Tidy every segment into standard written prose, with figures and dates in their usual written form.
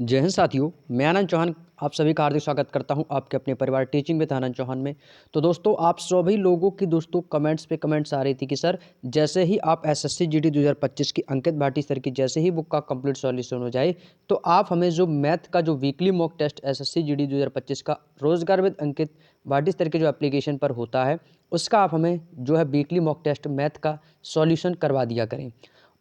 जय हिंद साथियों, मैं आनंद चौहान आप सभी का हार्दिक स्वागत करता हूं आपके अपने परिवार टीचिंग विद आनंद चौहान में। तो दोस्तों, आप सभी लोगों की कमेंट्स पे कमेंट्स आ रही थी कि सर, जैसे ही आप एसएससी जीडी 2025 की अंकित भाटी सर की जैसे ही बुक का कंप्लीट सॉल्यूशन हो जाए, तो आप हमें जो मैथ का जो weekly mock test SSC GD 2025 का रोजगार विद अंकित भाटी सर के जो एप्लीकेशन पर होता है, उसका आप हमें जो है वीकली मॉक टेस्ट मैथ का सॉल्यूशन करवा दिया करें।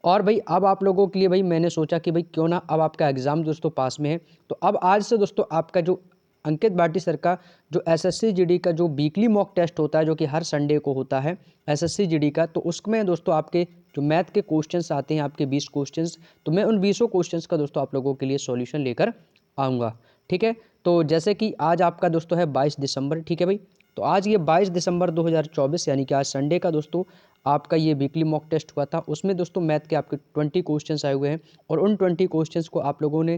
और भाई अब आप लोगों के लिए भाई मैंने सोचा कि भाई क्यों ना, अब आपका एग्ज़ाम दोस्तों पास में है, तो अब आज से दोस्तों आपका जो अंकित भाटी सर का जो एसएससी जीडी का जो वीकली मॉक टेस्ट होता है, जो कि हर संडे को होता है एसएससी जीडी का, तो उसमें दोस्तों आपके जो मैथ के क्वेश्चंस आते हैं, आपके 20 क्वेश्चंस, तो मैं उन 20 क्वेश्चंस का दोस्तों आप लोगों के लिए सॉल्यूशन लेकर आऊँगा। ठीक है, तो जैसे कि आज आपका दोस्तों है 22 दिसंबर। ठीक है भाई, तो आज ये 22 दिसंबर 2024 यानी कि आज संडे का दोस्तों आपका ये वीकली मॉक टेस्ट हुआ था। उसमें दोस्तों मैथ के आपके 20 क्वेश्चंस आए हुए हैं, और उन 20 क्वेश्चंस को आप लोगों ने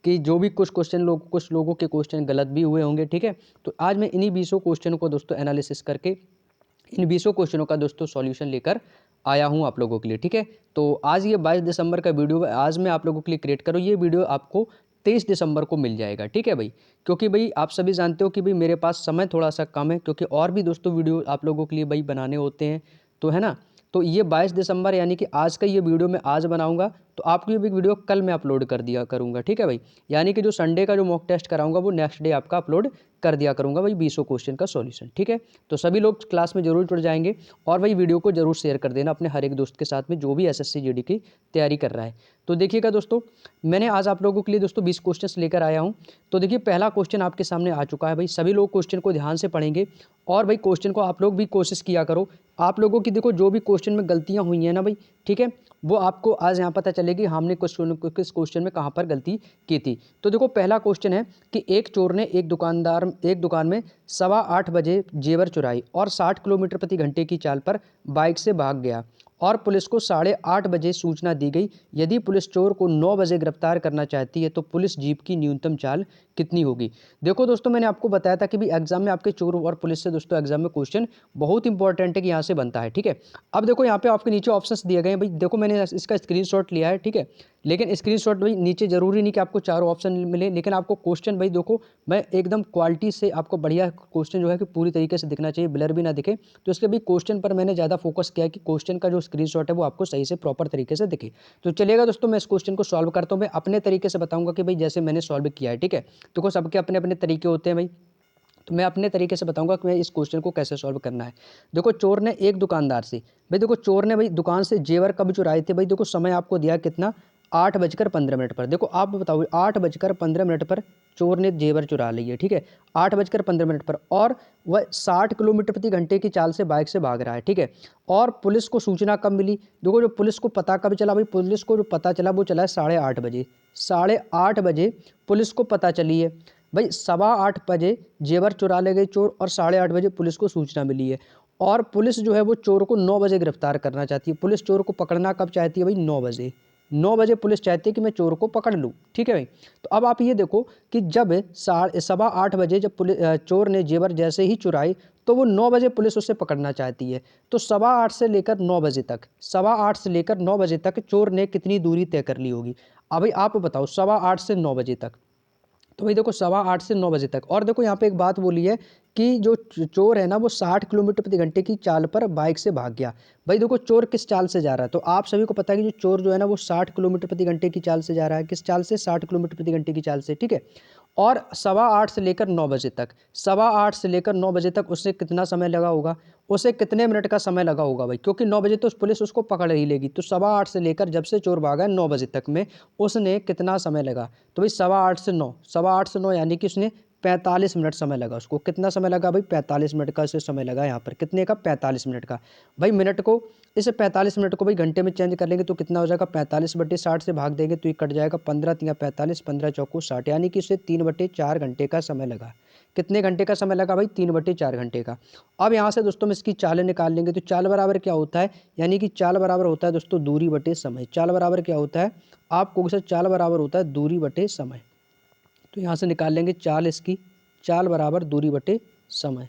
कि जो भी कुछ लोगों के क्वेश्चन गलत भी हुए होंगे। ठीक है, तो आज मैं इन्हीं 20 क्वेश्चन को दोस्तों एनालिसिस करके इन 20 क्वेश्चनों का दोस्तों सॉल्यूशन लेकर आया हूं आप लोगों के लिए। ठीक है, तो आज ये 22 दिसंबर का वीडियो आज मैं आप लोगों के लिए क्रिएट करूँ। ये वीडियो आपको 23 दिसंबर को मिल जाएगा। ठीक है भाई, क्योंकि भाई आप सभी जानते हो कि भाई मेरे पास समय थोड़ा सा कम है, क्योंकि और भी दोस्तों वीडियो आप लोगों के लिए भाई बनाने होते हैं, तो है ना। तो ये 22 दिसंबर यानी कि आज का ये वीडियो मैं आज बनाऊंगा, तो आपको ये भी वीडियो कल मैं अपलोड कर दिया करूंगा। ठीक है भाई, यानी कि जो संडे का जो मॉक टेस्ट कराऊंगा वो नेक्स्ट डे आपका अपलोड कर दिया करूंगा भाई 20 क्वेश्चन का सॉल्यूशन। ठीक है, तो सभी लोग क्लास में जरूर जुड़ जाएंगे, और भाई वीडियो को जरूर शेयर कर देना अपने हर एक दोस्त के साथ में जो भी एसएससी जीडी की तैयारी कर रहा है। तो देखिएगा दोस्तों, मैंने आज आप लोगों के लिए दोस्तों 20 क्वेश्चंस लेकर आया हूं। तो देखिए, पहला क्वेश्चन आपके सामने आ चुका है भाई। सभी लोग क्वेश्चन को ध्यान से पढ़ेंगे, और भाई क्वेश्चन को आप लोग भी कोशिश किया करो। आप लोगों की देखो जो भी क्वेश्चन में गलतियां हुई हैं ना भाई, ठीक है, वो आपको आज यहाँ पता चलेगी हमने किस क्वेश्चन में कहाँ पर गलती की थी। तो देखो, पहला क्वेश्चन है कि एक चोर ने एक दुकान में 8:15 बजे जेवर चुराई और 60 किलोमीटर प्रति घंटे की चाल पर बाइक से भाग गया, और पुलिस को 8:30 बजे सूचना दी गई। यदि पुलिस चोर को 9 बजे गिरफ्तार करना चाहती है, तो पुलिस जीप की न्यूनतम चाल कितनी होगी। देखो दोस्तों, मैंने आपको बताया था कि भी एग्जाम में आपके चोर और पुलिस से दोस्तों एग्जाम में क्वेश्चन बहुत इंपॉर्टेंट है कि यहाँ से बनता है। ठीक है, अब देखो यहाँ पे आपके नीचे ऑप्शंस दिए गए हैं भाई। देखो, मैंने इसका स्क्रीनशॉट लिया है। ठीक है, लेकिन स्क्रीनशॉट भाई नीचे जरूरी नहीं कि आपको चारों ऑप्शन मिले, लेकिन आपको क्वेश्चन भाई देखो, मैं एकदम क्वालिटी से आपको बढ़िया क्वेश्चन जो है कि पूरी तरीके से दिखना चाहिए, ब्लर भी ना दिखे। तो इसके भी क्वेश्चन पर मैंने ज़्यादा फोकस किया है कि क्वेश्चन का जो स्क्रीनशॉट है वो आपको सही से प्रॉपर तरीके से दिखे। तो चलिएगा दोस्तों, मैं इस क्वेश्चन को सॉल्व करता हूँ। मैं अपने तरीके से बताऊंगा कि भाई जैसे मैंने सॉल्व किया है। ठीक है, देखो सबके अपने अपने तरीके होते हैं भाई, तो मैं अपने तरीके से बताऊंगा कि मैं इस क्वेश्चन को कैसे सॉल्व करना है। देखो, चोर ने एक दुकानदार से, भाई देखो चोर ने भाई दुकान से जेवर कब चुराए थे। भाई देखो, समय आपको दिया कितना, 8:15 पर। देखो आप बताओ, 8:15 पर चोर ने जेवर चुरा ली है। ठीक है, 8:15 पर, और वह 60 किलोमीटर प्रति घंटे की चाल से बाइक से भाग रहा है। ठीक है, और पुलिस को सूचना कब मिली। देखो, जो पुलिस को पता कब चला भाई, पुलिस को जो पता चला वो चला है 8:30 बजे। 8:30 बजे पुलिस को पता चली है भाई। 8:15 बजे जेवर चुरा ले गए चोर, और 8:30 बजे पुलिस को सूचना मिली है, और पुलिस जो है वो चोर को 9 बजे गिरफ्तार करना चाहती है। पुलिस चोर को पकड़ना कब चाहती है भाई, 9 बजे। 9 बजे पुलिस चाहती है कि मैं चोर को पकड़ लूँ। ठीक है भाई, तो अब आप ये देखो कि जब 8:15 बजे जब चोर ने जेवर जैसे ही चुराई, तो वो 9 बजे पुलिस उसे पकड़ना चाहती है। तो 8:15 से लेकर 9 बजे तक, 8:15 से लेकर 9 बजे तक चोर ने कितनी दूरी तय कर ली होगी। अब भाई आप बताओ, 8:15 से 9 बजे तक, तो भाई देखो 8:15 से 9 बजे तक। और देखो यहाँ पे एक बात बोली है कि जो चोर है ना वो 60 किलोमीटर प्रति घंटे की चाल पर बाइक से भाग गया। भाई देखो, चोर किस चाल से जा रहा है, तो आप सभी को पता है कि जो चोर जो है ना वो 60 किलोमीटर प्रति घंटे की चाल से जा रहा है। किस चाल से, 60 किलोमीटर प्रति घंटे की चाल से। ठीक है, और 8:15 से लेकर 9 बजे तक, 8:15 से लेकर 9 बजे तक उसे कितना समय लगा होगा, उसे कितने मिनट का समय लगा होगा भाई, क्योंकि 9 बजे तो पुलिस उसको पकड़ ही लेगी। तो 8:15 से लेकर जब से चोर भागा 9 बजे तक में उसने कितना समय लगा, तो भाई 8:15 से 9, 8:15 से 9 यानी कि उसने 45 मिनट समय लगा उसको। कितना समय लगा भाई, 45 मिनट का उसे समय लगा यहाँ पर। कितने का, 45 मिनट का। भाई मिनट को, इस 45 मिनट को भाई घंटे में चेंज कर लेंगे तो कितना हो जाएगा, 45/60 से भाग देंगे तो ये कट जाएगा 15 × 45, 15 चौको 60, यानी कि इसे 3/4 घंटे का समय लगा। कितने घंटे का समय लगा भाई, 3/4 घंटे का। अब यहाँ से दोस्तों हम इसकी चालें निकाल लेंगे, तो चाल बराबर क्या होता है, यानी कि चाल बराबर होता है दोस्तों दूरी बटे समय। चाल बराबर क्या होता है, आपको चाल बराबर होता है दूरी बटे समय। तो यहाँ से निकाल लेंगे चाल, इसकी चाल बराबर दूरी बटे समय।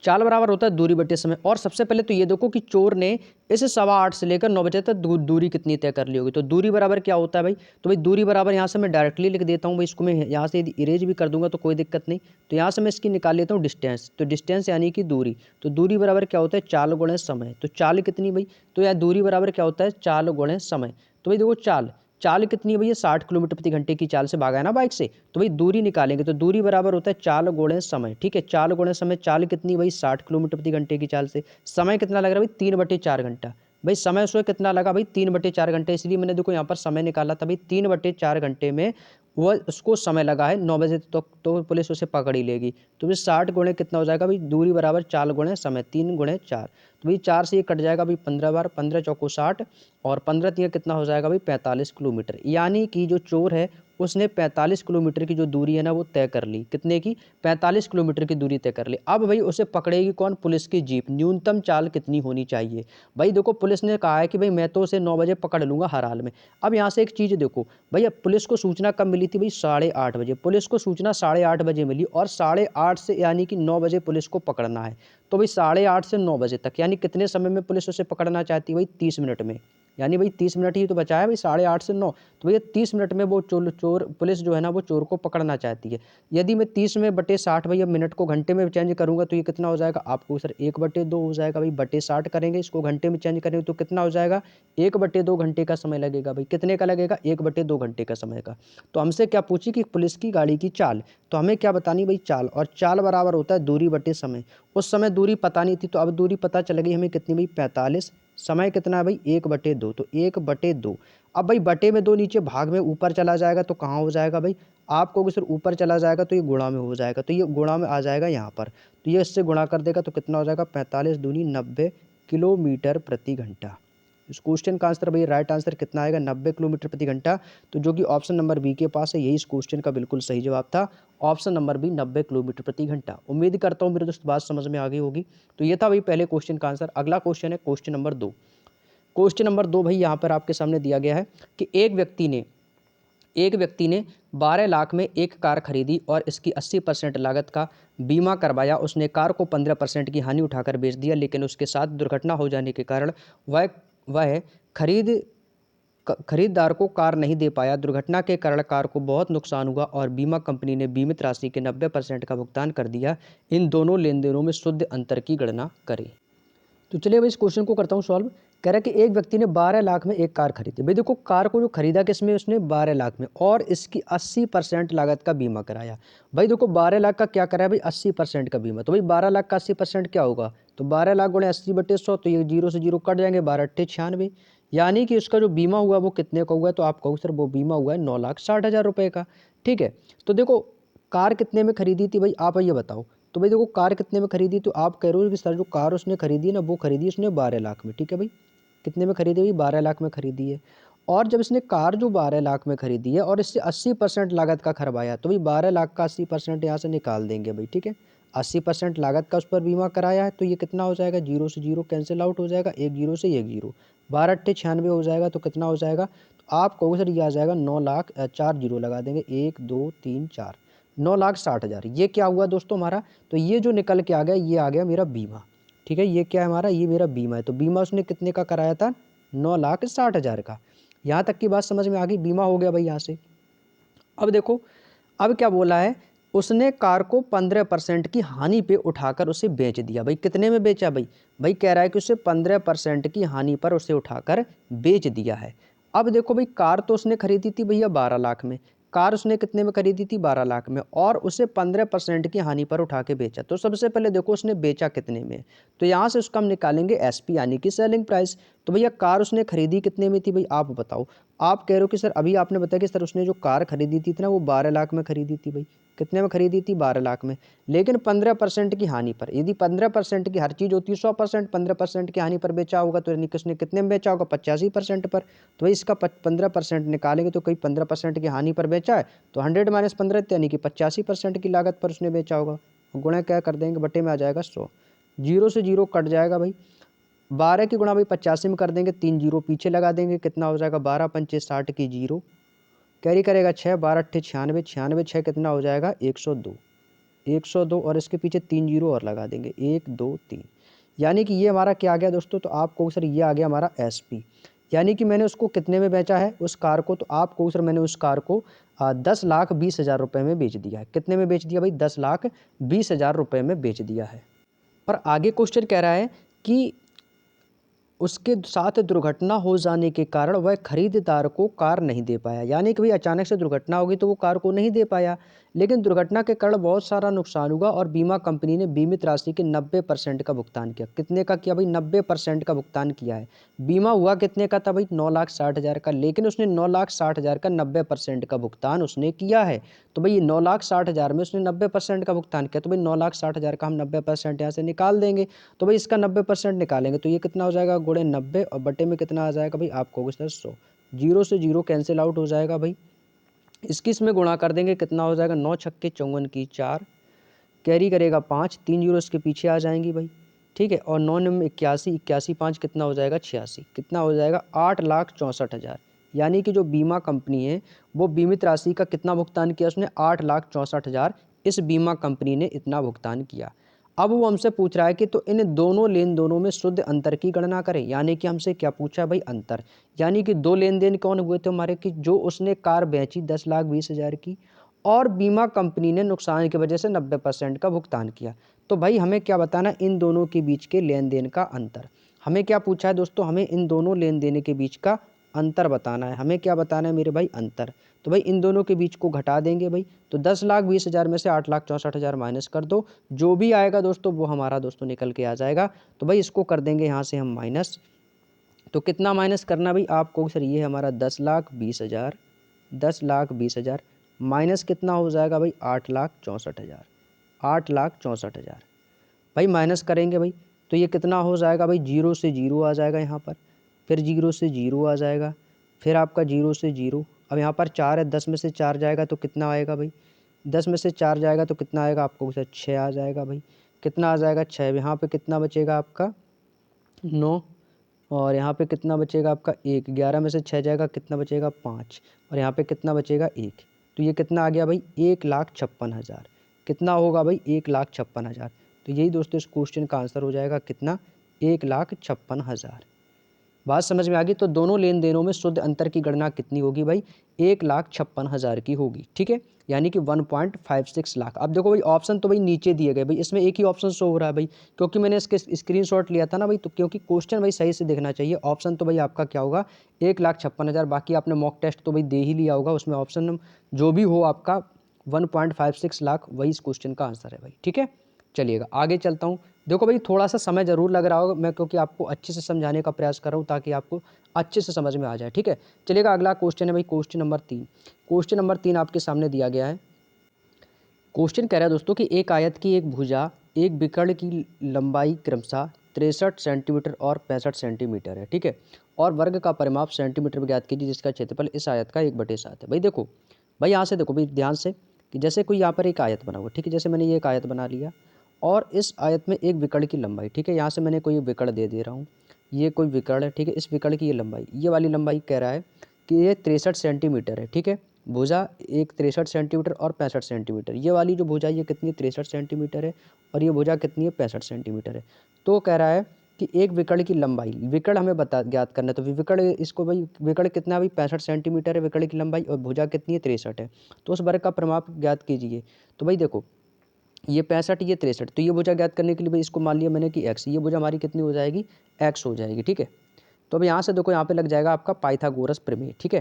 चाल बराबर होता है दूरी बटे समय। और सबसे पहले तो ये देखो कि चोर ने इस 8:15 से लेकर 9 बजे तक दूरी कितनी तय कर ली होगी। तो दूरी बराबर क्या होता है भाई, तो भाई दूरी बराबर यहाँ से मैं डायरेक्टली लिख देता हूँ भाई, इसको मैं यहाँ से यदि इरेज भी कर दूंगा तो कोई दिक्कत नहीं। तो यहाँ से मैं इसकी निकाल लेता हूँ डिस्टेंस। तो डिस्टेंस यानी कि दूरी, तो दूरी बराबर क्या होता है चाल गुणे समय। तो चाल कितनी भाई, तो यार दूरी बराबर क्या होता है चाल गुणे समय। तो भाई देखो चाल चाल कितनी है भैया 60 किलोमीटर प्रति घंटे की चाल से भागा है ना बाइक से। तो भाई दूरी निकालेंगे तो दूरी बराबर होता है चाल गुणे समय। ठीक है, चाल गुणे समय, चाल कितनी भाई 60 किलोमीटर प्रति घंटे की चाल से। समय कितना लग रहा है भाई 3/4 घंटा। भाई समय उसमें कितना लगा भाई 3/4 घंटे, इसलिए मैंने देखो यहाँ पर समय निकाला था भाई 3/4 घंटे में वह उसको समय लगा है 9 बजे तक, तो पुलिस उसे पकड़ ही लेगी। तो भाई 60 गुणे कितना हो जाएगा भाई दूरी बराबर चाल गुणे समय 3 गुणे 4। तो भाई 4 से ये कट जाएगा भाई 15 बार, 15 चौको 60 और 15 तिया कितना हो जाएगा भाई 45 किलोमीटर। यानी कि जो चोर है उसने 45 किलोमीटर की जो दूरी है ना वो तय कर ली। कितने की 45 किलोमीटर की दूरी तय कर ली। अब भाई उसे पकड़ेगी कौन, पुलिस की जीप। न्यूनतम चाल कितनी होनी चाहिए भाई, देखो पुलिस ने कहा है कि भाई मैं तो उसे 9 बजे पकड़ लूंगा हर हाल में। अब यहाँ से एक चीज़ देखो भैया, पुलिस को सूचना कब मिली थी भाई 8:30 बजे। पुलिस को सूचना 8:30 बजे मिली और 8:30 से यानी कि 9 बजे पुलिस को पकड़ना है। तो भाई 8:30 से 9 बजे तक यानी कितने समय में पुलिस उसे पकड़ना चाहती है भाई 30 मिनट में। यानी भाई 30 मिनट ही तो बचा है भाई 8:30 से 9। तो भैया 30 मिनट में वो चोर पुलिस जो है ना वो चोर को पकड़ना चाहती है। यदि मैं 30 में बटे 60 भैया मिनट को घंटे में चेंज करूंगा तो ये कितना हो जाएगा आपको सर 1/2 हो जाएगा भाई। बटे 60 करेंगे इसको घंटे में चेंज करेंगे तो कितना हो जाएगा 1/2 घंटे का समय लगेगा भाई। कितने का लगेगा 1/2 घंटे का समय का। तो हमसे क्या पूछी कि पुलिस की गाड़ी की चाल, तो हमें क्या बतानी भाई चाल, और चाल बराबर होता है दूरी बटे समय। उस समय दूरी पता नहीं थी तो अब दूरी पता चल गई हमें कितनी भाई 45। समय कितना है भाई 1/2, तो 1/2। अब भाई बटे में 2 नीचे भाग में ऊपर चला जाएगा तो कहाँ हो जाएगा भाई, आप कहोगे सर ऊपर चला जाएगा तो ये गुणा में हो जाएगा, तो ये गुणा में आ जाएगा यहाँ पर। तो ये इससे गुणा कर देगा तो कितना हो जाएगा 45 दूनी 90 किलोमीटर प्रति घंटा। इस क्वेश्चन का आंसर भाई राइट आंसर कितना आएगा 90 किलोमीटर प्रति घंटा। तो जो कि ऑप्शन नंबर बी के पास है यही इस क्वेश्चन का बिल्कुल सही जवाब था। ऑप्शन नंबर बी 90 किलोमीटर प्रति घंटा। उम्मीद करता हूँ मेरे दोस्त बात समझ में आ गई होगी। तो ये था भाई पहले क्वेश्चन का आंसर। अगला क्वेश्चन है क्वेश्चन नंबर 2। क्वेश्चन नंबर 2 भाई यहाँ पर आपके सामने दिया गया है कि एक व्यक्ति ने 12 लाख में एक कार खरीदी और इसकी 80% लागत का बीमा करवाया। उसने कार को 15% की हानि उठाकर बेच दिया, लेकिन उसके साथ दुर्घटना हो जाने के कारण वह खरीदार को कार नहीं दे पाया। दुर्घटना के कारण कार को बहुत नुकसान हुआ और बीमा कंपनी ने बीमित राशि के 90% का भुगतान कर दिया। इन दोनों लेन देनों में शुद्ध अंतर की गणना करें। तो चलिए भाई इस क्वेश्चन को करता हूँ सॉल्व। कह रहा है कि एक व्यक्ति ने 12 लाख में एक कार खरीदी। भाई देखो कार को जो खरीदा किसमें, उसने 12 लाख में, और इसकी 80% लागत का बीमा कराया। भाई देखो 12 लाख का क्या कराया भाई 80% का बीमा। तो भाई 12 लाख का 80% क्या होगा, तो 12 लाख गुणे 80/100, तो ये 0 से 0 कट जाएंगे, 12×8=96। यानी कि उसका जो बीमा हुआ वो कितने का हुआ है, तो आप कहो सर वो बीमा हुआ है 9,60,000 रुपये का। ठीक है, तो देखो कार कितने में खरीदी थी भाई, आप ये बताओ। तो भाई देखो कार कितने में खरीदी, तो आप कह रहे हो कि सर जो कार उसने खरीदी है ना वो खरीदी उसने 12 लाख में। ठीक है भाई, कितने में खरीदी भाई 12 लाख में खरीदी है। और जब इसने कार जो 12 लाख में खरीदी है और इससे 80% लागत का खरवाया, तो भाई 12 लाख का 80% यहाँ से निकाल देंगे भाई। ठीक है, 80% लागत का उस पर बीमा कराया है तो ये कितना हो जाएगा 0 से 0 कैंसिल आउट हो जाएगा, 1 0 से 1 0, 12×8=96 हो जाएगा। तो कितना हो जाएगा, तो आप कहोगे सर ये आ जाएगा 9 लाख, 4 0 लगा देंगे, 1 2 3 4, 9,60,000। ये क्या हुआ दोस्तों हमारा, तो ये जो निकल के आ गया ये आ गया मेरा बीमा। ठीक है, ये क्या है हमारा, ये मेरा बीमा है। तो बीमा उसने कितने का कराया था 9,60,000 का। यहाँ तक की बात समझ में आ गई, बीमा हो गया भाई यहाँ से। अब देखो अब क्या बोला है, उसने कार को 15% की हानि पे उठाकर उसे बेच दिया। भाई कितने में बेचा भाई, भाई कह रहा है कि उसे 15% की हानि पर उसे उठाकर बेच दिया है। अब देखो भाई कार तो उसने खरीदी थी भैया 12 लाख में, कार उसने कितने में खरीदी थी 12 लाख में, और उसे 15% की हानि पर उठा के बेचा। तो सबसे पहले देखो उसने बेचा कितने में, तो यहाँ से उसका हम निकालेंगे एसपी यानी कि सेलिंग प्राइस। तो भैया कार उसने खरीदी कितने में थी भाई, आप बताओ। आप कह रहे हो कि सर अभी आपने बताया कि सर उसने जो कार खरीदी थी ना वो 12 लाख में खरीदी थी। भाई कितने में खरीदी थी 12 लाख में, लेकिन 15% की हानि पर। यदि 15% की हर चीज़ होती है 100%, 15% की हानि पर बेचा होगा तो यानी कि उसने कितने में बेचा होगा 85% पर। तो भाई इसका 15% निकालेंगे तो कहीं 15% की हानि पर बेचा है तो 100 - 15 यानी कि 85% की लागत पर उसने बेचा होगा। गुणा क्या कर देंगे, बटे में आ जाएगा 100, 0 से 0 कट जाएगा भाई। 12 की गुणा भाई 85 में कर देंगे, 3 0 पीछे लगा देंगे, कितना हो जाएगा 12×5 = 60 की 0, कैरी करेगा 6, 12×8 = 96, 96 6 कितना हो जाएगा 102। 102 और इसके पीछे 3 जीरो और लगा देंगे, 1 2 3, यानी कि ये हमारा क्या आ गया दोस्तों, तो आपको सर ये आ गया हमारा SP, यानी कि मैंने उसको कितने में बेचा है उस कार को, तो आपको सर मैंने उस कार को 10,20,000 रुपये में बेच दिया है। कितने में बेच दिया भाई, 10,20,000 रुपये में बेच दिया है। पर आगे क्वेश्चन कह रहा है कि उसके साथ दुर्घटना हो जाने के कारण वह खरीदार को कार नहीं दे पाया, यानी कि भाई अचानक से दुर्घटना होगी तो वो कार को नहीं दे पाया, लेकिन दुर्घटना के कारण बहुत सारा नुकसान हुआ और बीमा कंपनी ने बीमित राशि के 90% का भुगतान किया। कितने का किया भाई, 90% का भुगतान किया है। बीमा हुआ कितने का था भाई, 9,60,000 का, लेकिन उसने 9,60,000 का 90% का भुगतान उसने किया है। तो भाई 9,60,000 में उसने 90% का भुगतान किया, तो भाई 9,60,000 का हम 90% यहाँ से निकाल देंगे। तो भाई इसका 90% निकालेंगे तो ये कितना हो जाएगा, गुणे 90 और बटे में कितना आ जाएगा भाई, आपको सर 100, जीरो से जीरो कैंसिल आउट हो जाएगा भाई। इसकी इसमें गुणा कर देंगे, कितना हो जाएगा, 9 छक्के 54 की 4, कैरी करेगा 5, 3 जीरो इसके पीछे आ जाएंगी भाई, ठीक है। और 9 में 81, 81 5 कितना हो जाएगा, 86, कितना हो जाएगा 8,64,000, यानी कि जो बीमा कंपनी है वो बीमित राशि का कितना भुगतान किया उसने, 8,64,000, इस बीमा कंपनी ने इतना भुगतान किया। अब वो हमसे पूछ रहा है कि तो इन दोनों लेन देनों में शुद्ध अंतर की गणना करें, यानी कि हमसे क्या पूछा है भाई, अंतर, यानी कि दो लेन देन कौन हुए थे हमारे, कि जो उसने कार बेची 10,20,000 की और बीमा कंपनी ने नुकसान की वजह से 90% का भुगतान किया। तो भाई हमें क्या बताना, इन दोनों के बीच के लेन देन का अंतर। हमें क्या पूछा है दोस्तों, हमें इन दोनों लेन देन के बीच का अंतर बताना है। हमें क्या बताना है मेरे भाई, अंतर। तो भाई इन दोनों के बीच को घटा देंगे भाई, तो 10,20,000 में से 8,64,000 माइनस कर दो, जो भी आएगा दोस्तों वो हमारा दोस्तों निकल के आ जाएगा। तो भाई इसको कर देंगे यहाँ से हम माइनस, तो कितना माइनस करना भाई आपको सर, ये हमारा 10,20,000, 10,20,000 माइनस कितना हो जाएगा भाई, 8,64,000, 8,64,000 भाई माइनस करेंगे भाई, तो ये कितना हो जाएगा भाई, जीरो से जीरो आ जाएगा यहाँ पर, फिर जीरो से जीरो आ जाएगा, फिर आपका जीरो से जीरो, अब यहाँ पर 4 है, 10 में से 4 जाएगा तो कितना आएगा भाई, 10 में से 4 जाएगा तो कितना आएगा आपको सर, 6 आ जाएगा भाई, कितना आ जाएगा 6, यहाँ पे कितना बचेगा आपका 9, और यहाँ पे कितना बचेगा आपका 1, 11 में से 6 जाएगा कितना बचेगा 5, और यहाँ पे कितना बचेगा 1, तो ये कितना आ गया भाई 1,56,000, कितना होगा भाई 1,56,000। तो यही दोस्तों इस क्वेश्चन का आंसर हो जाएगा कितना, 1,56,000। बात समझ में आ गई। तो दोनों लेन देनों में शुद्ध अंतर की गणना कितनी होगी भाई, 1,56,000 की होगी, ठीक है, यानी कि 1.56 लाख। अब देखो भाई ऑप्शन तो भाई नीचे दिए गए भाई, इसमें एक ही ऑप्शन शो हो रहा है भाई, क्योंकि मैंने इसके स्क्रीनशॉट लिया था ना भाई, तो क्योंकि क्वेश्चन भाई सही से देखना चाहिए। ऑप्शन तो भाई आपका क्या होगा, 1,56,000, बाकी आपने मॉक टेस्ट तो भाई दे ही लिया होगा, उसमें ऑप्शन जो भी हो आपका 1.56 लाख वही इस क्वेश्चन का आंसर है भाई, ठीक है। चलिएगा आगे चलता हूँ। देखो भाई थोड़ा सा समय ज़रूर लग रहा होगा, मैं क्योंकि आपको अच्छे से समझाने का प्रयास कर रहा हूँ ताकि आपको अच्छे से समझ में आ जाए, ठीक है। चलिएगा अगला क्वेश्चन है भाई, क्वेश्चन नंबर 3। क्वेश्चन नंबर 3 आपके सामने दिया गया है। क्वेश्चन कह रहा है दोस्तों कि एक आयत की एक भुजा एक विकर्ण की लंबाई क्रमशः 63 सेंटीमीटर और 65 सेंटीमीटर है, ठीक है, और वर्ग का परिमाप सेंटीमीटर में ज्ञात कीजिए जिसका क्षेत्रफल इस आयत का 1/7 है। भाई देखो भाई यहाँ से देखो भाई ध्यान से, कि जैसे कोई यहाँ पर एक आयत बना हुआ, ठीक है, जैसे मैंने ये एक आयत बना लिया और इस आयत में एक विकर्ण की लंबाई, ठीक है, यहाँ से मैंने कोई विकर्ण दे रहा हूँ, ये कोई विकर्ण है, ठीक है, इस विकर्ण की ये लंबाई, ये वाली लंबाई कह रहा है कि ये 63 सेंटीमीटर है, ठीक है, भुजा एक 63 सेंटीमीटर और 65 सेंटीमीटर, ये वाली जो भुजा ये कितनी 63 सेंटीमीटर है और ये भुजा कितनी है 65 सेंटीमीटर है। तो कह रहा है कि एक विकर्ण की लंबाई, विकर्ण हमें बता ज्ञात करना है, तो विकर्ण इसको भाई विकर्ण कितना है भाई 65 सेंटीमीटर है विकर्ण की लंबाई और भुजा कितनी है 63 है, तो उस वर्ग का परिमाप ज्ञात कीजिए। तो भाई देखो ये 65 ये 63, तो ये भुजा ज्ञात करने के लिए भाई इसको मान लिया मैंने कि x, ये भुजा हमारी कितनी हो जाएगी x हो जाएगी, ठीक है। तो अब यहाँ से देखो यहाँ पे लग जाएगा आपका पाइथागोरस प्रमेय, ठीक है।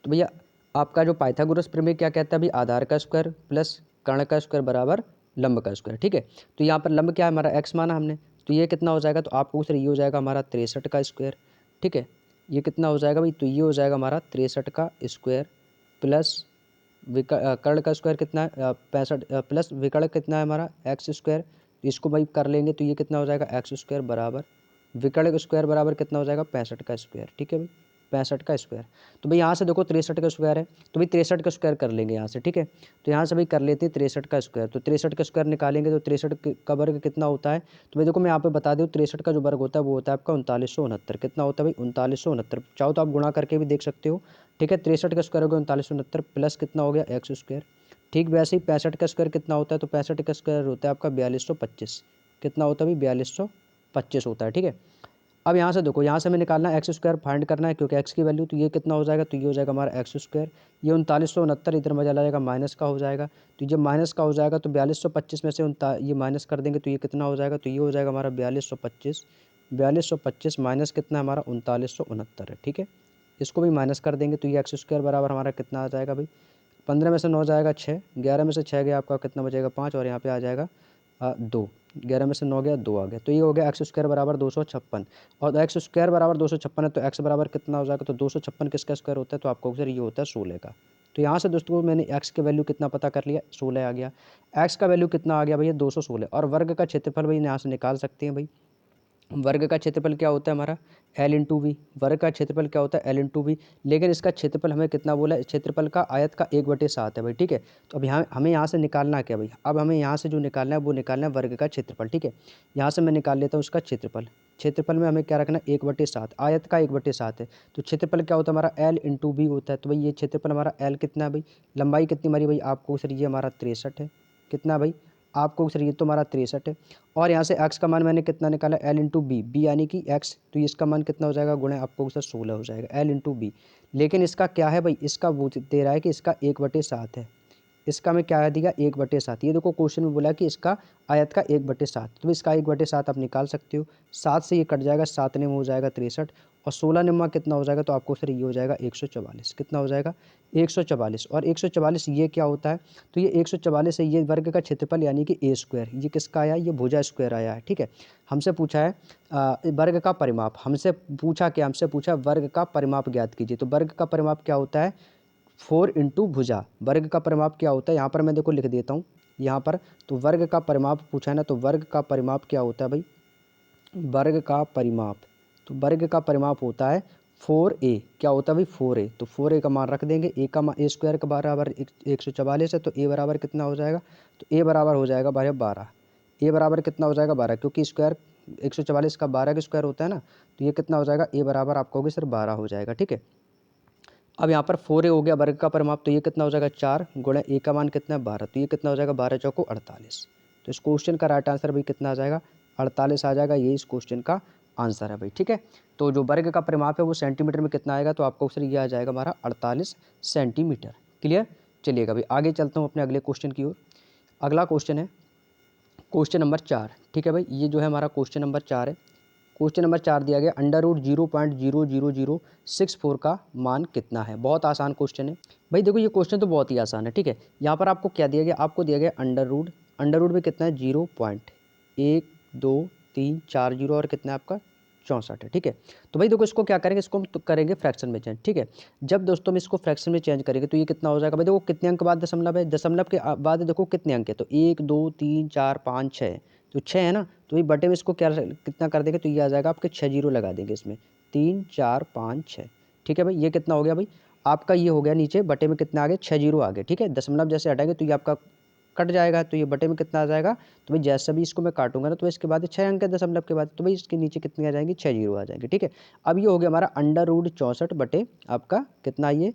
तो भैया आपका जो पाइथागोरस प्रमेय क्या कहता है भाई, आधार का स्क्वायर प्लस कर्ण का स्क्वायर बराबर लंब का स्क्वायर, ठीक है। तो यहाँ पर लंब क्या है हमारा x माना हमने, तो ये कितना हो जाएगा, तो आपको सर ये हो जाएगा हमारा 63 का स्क्वायर, ठीक है। ये कितना हो जाएगा भाई, तो ये हो जाएगा हमारा 63 का स्क्वायर प्लस कर्ण का स्क्वायर कितना है 65 प्लस विकर्ण कितना है हमारा एक्स स्क्वायर, इसको भाई कर लेंगे तो ये कितना हो जाएगा एक्स स्क्वायर बराबर विकर्ण का स्क्वायर बराबर कितना हो जाएगा 65 का स्क्वायर, ठीक है भाई 65 का स्क्वायर। तो भाई यहाँ से देखो 63 का स्क्वायर है, तो भाई 63 का स्क्वायर कर लेंगे यहाँ से, ठीक है। तो यहाँ से भाई कर लेते हैं 63 का स्क्वायर, तो 63 का स्क्वायर निकालेंगे तो 63 का वर्ग कितना होता है, तो भाई देखो मैं यहाँ पे बता दूँ 63 का जो वर्ग होता है वो होता है आपका 3969, कितना होता है भाई 3969, चाहो तो आप गुणा करके भी देख सकते हो, ठीक है। 63 का स्क्वायर हो गया 3969 प्लस कितना हो गया एक्स स्क्वायर, ठीक वैसे ही 65 का स्क्वायर कितना होता है, तो 65 का स्क्वायर होता है आपका 4225। कितना होता है भाई, 4225 होता है। ठीक है, अब यहाँ से देखो, यहाँ से हमें निकालना है एक्स स्क्वायर फाइंड करना है, क्योंकि एक्स की वैल्यू, तो ये कितना हो जाएगा, तो ये हो जाएगा हमारा एक्स स्क्वायर। ये 3969 इधर में चला जाएगा, माइनस का हो जाएगा। तो जब माइनस का हो जाएगा तो 4225 में से ये माइनस कर देंगे तो ये कितना हो जाएगा, तो ये हो जाएगा हमारा 4225 माइनस कितना हमारा 3969 है। ठीक है, इसको भी माइनस कर देंगे तो ये एक्स स्क्वायर बराबर हमारा कितना आ जाएगा भाई, 15 में से 9 जाएगा 6, 11 में से 6 गया आपका कितना बचेगा 5, और यहाँ पे आ जाएगा 2, 11 में से 9 गया 2 आ गया। तो ये हो गया एक्स स्क्वायर बराबर 256, और एक्स स्क्वायर बराबर 256 है तो एक्स बराबर कितना हो जाएगा, तो 256 किसका स्क्वायर होता है, तो आपको सर ये होता है 16 का। तो यहाँ से दोस्तों मैंने एक्स की वैल्यू कितना पता कर लिया, 16 आ गया। एक्स का वैल्यू कितना आ गया भैया 216, और वर्ग का क्षेत्रफल भाई यहाँ से निकाल सकते हैं भाई। वर्ग का क्षेत्रफल क्या होता है हमारा L इंटू वी, वर्ग का क्षेत्रफल क्या होता है L इंटू वी, लेकिन इसका क्षेत्रफल हमें कितना बोला है, क्षेत्रफल का आयत का 1/7 है भाई। ठीक है, तो अब यहाँ हमें यहाँ से निकालना क्या भाई, अब हमें यहाँ से जो निकालना है वो निकालना है वर्ग का क्षेत्रफल। ठीक है, यहाँ से मैं निकाल लेता हूँ उसका क्षेत्रफल। क्षेत्रफल में हमें क्या रखना है 1/7, आयत का 1/7 है, तो क्षेत्रफल क्या होता है हमारा L इंटू बी होता है। तो भाई ये क्षेत्रफल हमारा L कितना है भाई, लंबाई कितनी हमारी भाई, आपको सर ये हमारा 63 है। कितना भाई, आपको सर ये तो हमारा 63 है, और यहाँ से x का मान मैंने कितना निकाला L इंटू बी यानी कि x, तो इसका मान कितना हो जाएगा गुणे आपको सर 16 हो जाएगा L इंटू बी। लेकिन इसका क्या है भाई, इसका वो दे रहा है कि इसका 1/7 है, इसका मैं क्या दिया 1/7। ये देखो क्वेश्चन में बोला कि इसका आयत का 1/7, तो इसका 1/7 आप निकाल सकते हो। 7 से ये कट जाएगा, 7 में हो जाएगा 63, और 16 निम्मा कितना हो जाएगा, तो आपको सर ये हो जाएगा 144। कितना हो जाएगा 144, और 144 ये क्या होता है, तो ये 144 है, ये वर्ग का क्षेत्रफल यानी कि ए स्क्वायर, ये किसका आया, ये भुजा स्क्वायर आया है। ठीक है, हमसे पूछा है वर्ग का परिमाप, हमसे पूछा क्या, हमसे पूछा वर्ग का परिमाप ज्ञात कीजिए। तो वर्ग का परिमाप क्या होता है 4 इंटू भुजा, वर्ग का परिमाप क्या होता है, यहाँ पर मैं देखो लिख देता हूँ यहाँ पर। तो वर्ग का परिमाप पूछा है ना, तो वर्ग का परिमाप क्या होता है भाई, वर्ग का परिमाप, तो वर्ग का परिमाप होता है 4a। क्या होता है भाई 4a, तो 4a का मान रख देंगे, a का मान ए स्क्वायर का बराबर 144 है, तो a बराबर कितना हो जाएगा, तो a बराबर हो जाएगा भाई 12। a बराबर कितना हो जाएगा 12, क्योंकि स्क्वायर 144 का 12 का स्क्वायर होता है ना, तो ये कितना हो जाएगा a बराबर आपको होगी सर 12 हो जाएगा। ठीक है, अब यहाँ पर 4a हो गया वर्ग का परिमाप, तो ये कितना हो जाएगा 4 गुणा a का मान कितना है 12, तो ये कितना हो जाएगा 12 चौको 48। तो इस क्वेश्चन का राइट आंसर भाई कितना आ जाएगा 48 आ जाएगा, ये इस क्वेश्चन का आंसर है भाई। ठीक है, तो जो वर्ग का परिमाप है वो सेंटीमीटर में कितना आएगा, तो आपको सर ये आ जाएगा हमारा 48 सेंटीमीटर। क्लियर, चलिएगा भाई आगे चलता हूँ अपने अगले क्वेश्चन की ओर। अगला क्वेश्चन है क्वेश्चन नंबर 4। ठीक है भाई, ये जो है हमारा क्वेश्चन नंबर 4 है। क्वेश्चन नंबर 4 दिया गया √0.00064 का मान कितना है। बहुत आसान क्वेश्चन है भाई, देखो ये क्वेश्चन तो बहुत ही आसान है। ठीक है, यहाँ पर आपको क्या दिया गया, आपको दिया गया अंडर रूट में कितना है 0.1234 और कितना है आपका 64 है। ठीक है, तो भाई देखो इसको क्या करेंगे, इसको हम तो करेंगे फ्रैक्शन में चेंज। ठीक है, जब दोस्तों हम इसको फ्रैक्शन में चेंज करेंगे तो ये कितना हो जाएगा भाई, देखो कितने अंक बाद दशमलव है, दशमलव के बाद देखो कितने अंक है, तो 1 2 3 4 5 6, तो 6 है ना, तो भाई बटे में इसको क्या कितना कर देंगे, तो ये आ जाएगा आपके 6 जीरो लगा देंगे इसमें, 3 4 5 6। ठीक है भाई, ये कितना हो गया भाई आपका, ये हो गया नीचे बटे में कितना आ गया 6 जीरो आ गए। ठीक है, दशमलव जैसे हटाएंगे तो ये आपका कट जाएगा, तो ये बटे में कितना आ जाएगा, तो भाई जैसे भी इसको मैं काटूंगा ना तो इसके बाद 6 अंक है दशमलव के बाद, तो भाई इसके नीचे कितनी आ जाएंगी 6 जीरो आ जाएंगे। ठीक है, अब ये हो गया हमारा √64 बटे आपका कितना ये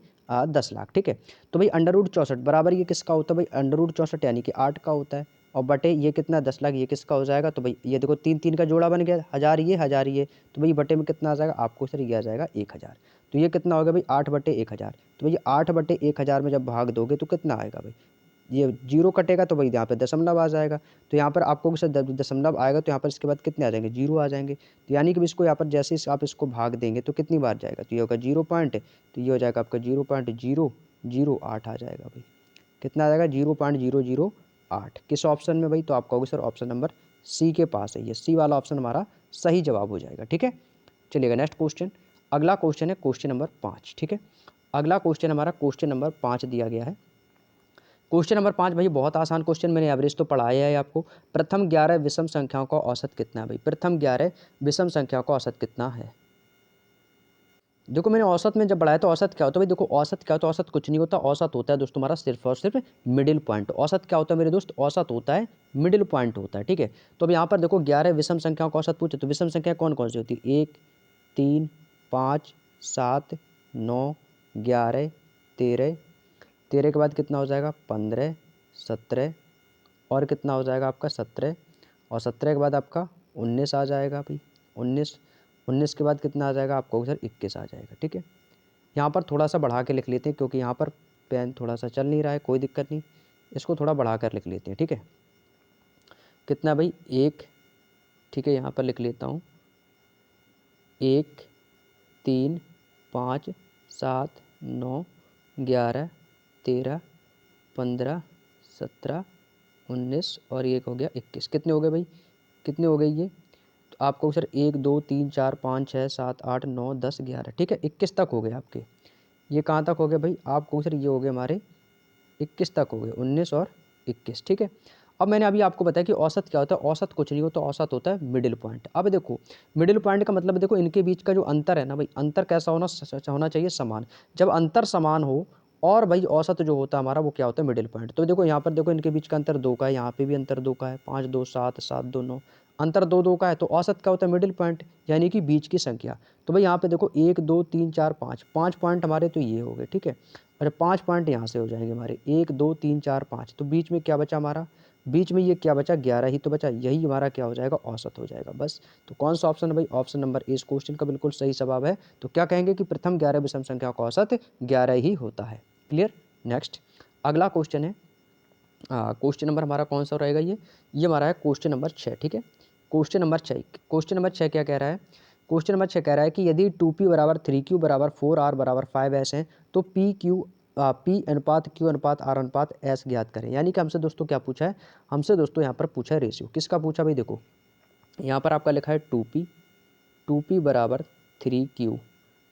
10 लाख। ठीक है, तो भाई √64 बराबर ये किसका होता है भाई, √64 यानी कि 8 का होता है, और बटे ये कितना 10 लाख, ये किसका हो जाएगा, तो भाई ये देखो 3 3 का जोड़ा बन गया, हज़ार ये, तो भाई बटे में कितना आ जाएगा आपको सर ये आ जाएगा 1000। तो ये कितना होगा भाई 8 बटे 1000, तो भाई 8 बटे 1000 में जब भाग दोगे तो कितना आएगा भाई, ये जीरो कटेगा तो भाई यहाँ पे दशमलव आ जाएगा, तो यहाँ पर आपको सर दशमलव आएगा तो यहाँ पर इसके बाद कितने आ जाएंगे जीरो आ जाएंगे, तो यानी कि इसको यहाँ पर जैसे आप इसको भाग देंगे तो कितनी बार जाएगा, तो ये होगा 0 तो ये हो जाएगा आपका 0.008 आ जाएगा भाई, कितना आ जाएगा 0.008। किस ऑप्शन में भाई, तो आप कहोगे सर ऑप्शन नंबर सी के पास है, ये सी वाला ऑप्शन हमारा सही जवाब हो जाएगा। ठीक है, चलिएगा नेक्स्ट क्वेश्चन। अगला क्वेश्चन है क्वेश्चन नंबर 5। ठीक है, अगला क्वेश्चन हमारा क्वेश्चन नंबर 5 दिया गया है। क्वेश्चन नंबर 5 भाई बहुत आसान क्वेश्चन, मैंने एवरेज तो पढ़ाया है आपको। प्रथम 11 विषम संख्याओं का औसत कितना है भाई, प्रथम 11 विषम संख्याओं का औसत कितना है। देखो मैंने औसत में जब बढ़ाया तो औसत क्या होता है भाई, देखो औसत क्या होता है, औसत कुछ नहीं होता, औसत होता है दोस्तों हमारा सिर्फ और सिर्फ मिडिल पॉइंट। औसत क्या होता है मेरे दोस्त, औसत होता है मिडिल पॉइंट होता है। ठीक है, तो अब यहाँ पर देखो 11 विषम संख्याओं का औसत पूछे, तो विषम संख्या कौन कौन सी होती है, 1 3 5 7 9 11 13, 13 के बाद कितना हो जाएगा 15 17 और कितना हो जाएगा आपका 17 और 17 के बाद आपका 19 आ जाएगा भाई। 19 के बाद कितना आ जाएगा आपको सर 21 आ जाएगा। ठीक है, यहाँ पर थोड़ा सा बढ़ा के लिख लेते हैं क्योंकि यहाँ पर पेन थोड़ा सा चल नहीं रहा है, कोई दिक्कत नहीं, इसको थोड़ा बढ़ा कर लिख लेते हैं। ठीक है, कितना भाई 1, ठीक है यहाँ पर लिख लेता हूँ 1 3 5 7 9 11 13 15 17 19 और ये हो गया 21। कितने हो गए भाई, कितने हो गए ये, तो आपको सर 1 2 3 4 5 6 7 8 9 10 11, ठीक है 21 तक हो गए आपके। ये कहाँ तक हो गए भाई, आपको सर ये हो गए हमारे 21 तक हो गए, 19 और 21। ठीक है, अब मैंने अभी आपको बताया कि औसत क्या होता है। औसत कुछ नहीं होता, औसत होता है मिडिल पॉइंट। अब देखो मिडिल पॉइंट का मतलब देखो इनके बीच का जो अंतर है ना भाई, अंतर कैसा होना चाहिए, समान। जब अंतर समान हो और भाई औसत जो होता है हमारा वो क्या होता है, मिडिल पॉइंट। तो देखो यहाँ पर देखो इनके बीच का अंतर 2 का है, यहाँ पे भी अंतर 2 का है, 5 2 7 7 2 9, अंतर 2 2 का है। तो औसत क्या होता है, मिडिल पॉइंट, यानी कि बीच की संख्या। तो भाई यहाँ पे देखो 1 2 3 4 5, 5 पॉइंट हमारे तो ये हो गए। ठीक है, और 5 पॉइंट यहाँ से हो जाएंगे हमारे 1 2 3 4 5। तो बीच में क्या बचा हमारा, बीच में ये क्या बचा, 11 ही तो बचा, यही हमारा क्या हो जाएगा, औसत हो जाएगा बस। तो कौन सा ऑप्शन है भाई, ऑप्शन नंबर ए इस क्वेश्चन का बिल्कुल सही जवाब है। तो क्या कहेंगे कि प्रथम 11 विषम संख्या का औसत 11 ही होता है। क्लियर। नेक्स्ट अगला क्वेश्चन है, क्वेश्चन नंबर हमारा कौन सा रहेगा, ये हमारा है क्वेश्चन नंबर 6। ठीक है, क्वेश्चन नंबर 6, क्वेश्चन नंबर 6 क्या कह रहा है, क्वेश्चन नंबर 6 कह रहा है कि यदि 2p बराबर 3q बराबर 4r बराबर 5s है तो p अनुपात q अनुपात r अनुपात s ज्ञात करें। यानी कि हमसे दोस्तों क्या पूछा है, हमसे दोस्तों यहाँ पर पूछा है रेशियो। किसका पूछा भाई, देखो यहाँ पर आपका लिखा है 2p बराबर 3q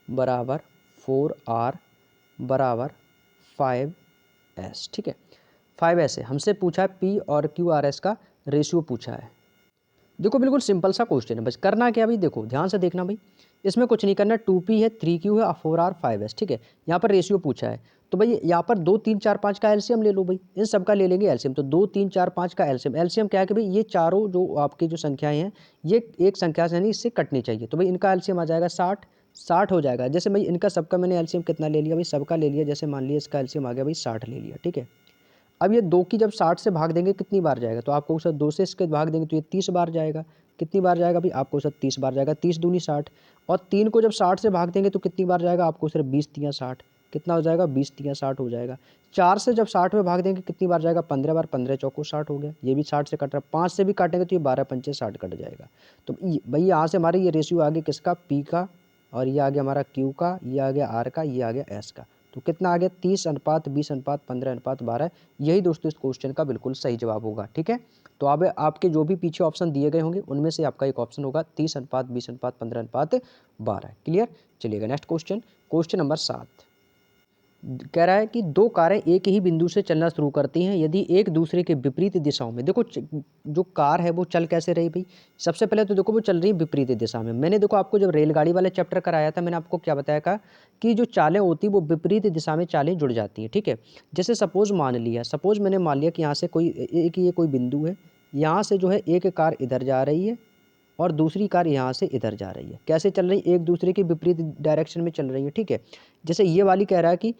बराबर 4r बराबर 5s। ठीक है, 5s है, हमसे पूछा है p और q r s का रेशियो पूछा है। देखो बिल्कुल सिंपल सा क्वेश्चन है, बस करना क्या भाई, देखो ध्यान से देखना भाई, इसमें कुछ नहीं करना। 2p है, 3q है, 4r 5s। ठीक है, यहाँ पर रेशियो पूछा है तो भाई यहाँ पर 2 3 4 5 का एलसीएम ले लो भाई, इन सब का ले लेंगे एलसीएम। तो 2 3 4 5 का एलसीएम क्या है कि भाई ये चारों जो आपकी जो संख्याएं हैं ये एक संख्या से यानी इससे कटनी चाहिए। तो भाई इनका एलसीएम आ जाएगा 60 हो जाएगा। जैसे भाई इनका सबका मैंने एलसीएम कितना ले लिया भाई, सबका ले लिया, जैसे मान लिया इसका एलसीएम आ गया भाई 60 ले लिया। ठीक है, अब ये 2 की जब 60 से भाग देंगे कितनी बार जाएगा, तो आपको सर 2 से इसके भाग देंगे तो ये 30 बार जाएगा। कितनी बार जाएगा भाई, आपको सर 30 बार जाएगा, 30 दूनी 60। और 3 को जब 60 से भाग देंगे तो कितनी बार जाएगा, आपको सर 20 तियाँ 60। कितना हो जाएगा, 20 तियाँ 60 हो जाएगा। 4 से जब 60 में भाग देंगे कितनी बार जाएगा, 15 बार, 15 चौको 60 हो गया, ये भी 60 से कट रहा है। 5 से भी काटेंगे तो ये 12 पंचे 60 कट जाएगा। तो भाई यहाँ से हमारे ये रेशियो आ गया किसका, पी का, और ये आ गया हमारा क्यू का, ये आ गया आर का, ये आ गया एस का। तो कितना आ गया, 30 अनुपात 20 अनुपात 15 अनुपात 12। यही दोस्तों इस क्वेश्चन का बिल्कुल सही जवाब होगा। ठीक है, तो अब आपके जो भी पीछे ऑप्शन दिए गए होंगे उनमें से आपका एक ऑप्शन होगा 30 अनुपात 20 अनुपात 15 अनुपात 12। क्लियर। चलिएगा नेक्स्ट क्वेश्चन, क्वेश्चन नंबर 7 कह रहा है कि दो कारें एक ही बिंदु से चलना शुरू करती हैं यदि एक दूसरे के विपरीत दिशाओं में। देखो जो कार है वो चल कैसे रही भाई, सबसे पहले तो देखो वो चल रही है विपरीत दिशा में। मैंने देखो आपको जब रेलगाड़ी वाले चैप्टर कराया था मैंने आपको क्या बताया था कि जो चालें होती वो विपरीत दिशा में चालें जुड़ जाती हैं। ठीक है, जैसे सपोज मैंने मान लिया कि यहाँ से ये कोई बिंदु है, यहाँ से जो है एक कार इधर जा रही है और दूसरी कार यहाँ से इधर जा रही है। कैसे चल रही है, एक दूसरे के विपरीत डायरेक्शन में चल रही है। ठीक है, जैसे ये वाली कह रहा है कि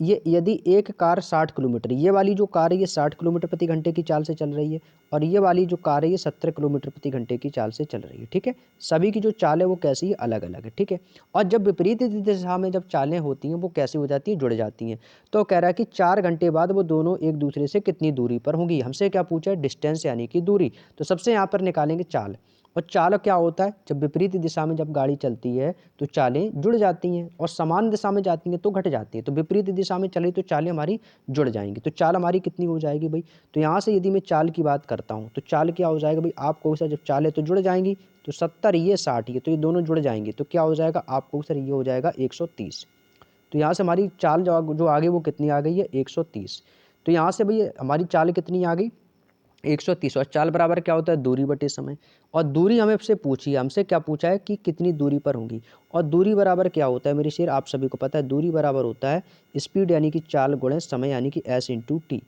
ये यदि एक कार 60 किलोमीटर, ये वाली जो कार है ये 60 किलोमीटर प्रति घंटे की चाल से चल रही है और ये वाली जो कार है ये 70 किलोमीटर प्रति घंटे की चाल से चल रही है। ठीक है, सभी की जो चाल है वो कैसी है, अलग अलग है। ठीक है, और जब विपरीत दिशा में जब चालें होती हैं वो कैसी हो जाती हैं, जुड़ जाती हैं। तो कह रहा है कि 4 घंटे बाद वो दोनों एक दूसरे से कितनी दूरी पर होंगी। हमसे क्या पूछा है, डिस्टेंस यानी कि दूरी। तो सबसे यहाँ पर निकालेंगे चाल। और चाल क्या होता है, जब विपरीत दिशा में जब गाड़ी चलती है तो चालें जुड़ जाती हैं और समान दिशा में जाती हैं तो घट जाती हैं। तो विपरीत दिशा में चले तो चालें हमारी जुड़ जाएंगी। तो चाल हमारी कितनी हो जाएगी भाई, तो यहाँ से यदि मैं चाल की बात करता हूँ तो चाल क्या हो जाएगा भाई, आपको सर जब चालें तो जुड़ जाएंगी तो 70 ये 60 ये तो ये दोनों जुड़ जाएंगे तो क्या हो जाएगा, आपको सर ये हो जाएगा 130। तो यहाँ से हमारी चाल जो आगे वो कितनी आ गई है, 130। तो यहाँ से भाई हमारी चाल कितनी आ गई, 130। और चाल बराबर क्या होता है, दूरी बटे समय। और दूरी हमें से पूछी है, हमसे क्या पूछा है कि कितनी दूरी पर होंगी। और दूरी बराबर क्या होता है मेरे शेर, आप सभी को पता है दूरी बराबर होता है स्पीड यानी कि चाल गुणे समय यानी कि s इंटू टी।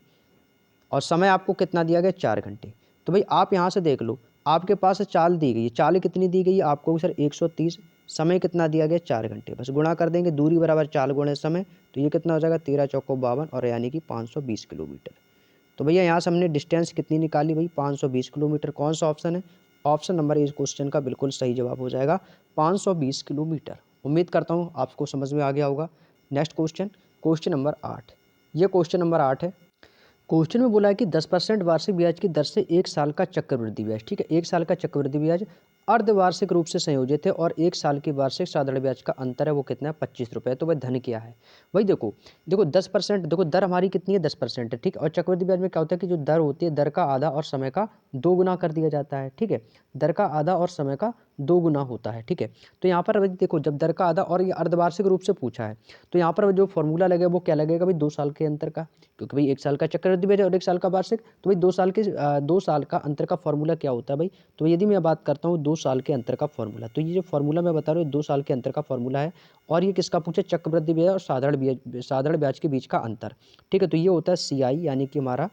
और समय आपको कितना दिया गया, 4 घंटे। तो भाई आप यहाँ से देख लो, आपके पास चाल दी गई है, चाल कितनी दी गई है आपको सर 130, समय कितना दिया गया 4 घंटे। बस गुणा कर देंगे, दूरी बराबर चाल गुणे समय, तो ये कितना हो जाएगा 13 चौको 52 और यानी कि 520 किलोमीटर। तो भैया यहाँ से हमने डिस्टेंस कितनी निकाली भाई 520 किलोमीटर। कौन सा ऑप्शन है? ऑप्शन नंबर इस क्वेश्चन का बिल्कुल सही जवाब हो जाएगा 520 किलोमीटर। उम्मीद करता हूँ आपको समझ में आ गया होगा। Next question, question number 8। ये क्वेश्चन नंबर 8 है। क्वेश्चन में बोला है कि 10% वार्षिक ब्याज की दर से 1 साल का चक्रवृद्धि ब्याज, ठीक है, 1 साल का चक्रवृद्धि ब्याज अर्धवार्षिक रूप से संयोजित है और 1 साल की वार्षिक साधारण ब्याज का अंतर है वो कितना है 25 रुपये। तो वह धन क्या है? वही देखो देखो 10%, देखो दर हमारी कितनी है 10% है, ठीक है। और चक्रवृद्धि ब्याज में क्या होता है कि जो दर होती है दर का आधा और समय का 2 गुना कर दिया जाता है, ठीक है। दर का आधा और समय का 2 गुना होता है, ठीक है। तो यहाँ पर देखो जब दर का आधा और ये अर्धवार्षिक रूप से पूछा है तो यहाँ पर जो फॉर्मूला लगेगा वो क्या लगेगा भाई 2 साल के अंतर का, क्योंकि भाई 1 साल का चक्रवृद्धि ब्याज और 1 साल का वार्षिक, तो भाई 2 साल का अंतर का फॉर्मूला क्या होता है भाई? तो यदि मैं बात करता हूँ 2 साल के अंतर का फॉर्मूला, तो ये जो फॉर्मूला मैं बता रहा हूँ 2 साल के अंतर का फॉर्मूला है। और ये किसका पूछे? चक्रवृद्धि ब्याज और साधारण ब्याज के बीच का अंतर, ठीक है। तो ये होता है CI यानी कि हमारा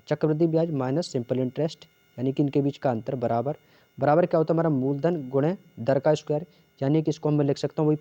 चक्रवृद्धि ब्याज माइनस सिंपल इंटरेस्ट, यानी कि इनके बीच का अंतर बराबर बराबर क्या होता है हमारा मूलधन गुणे दर का स्क्वायर, यानी कि इसको मैं लिख सकता हूँ भाई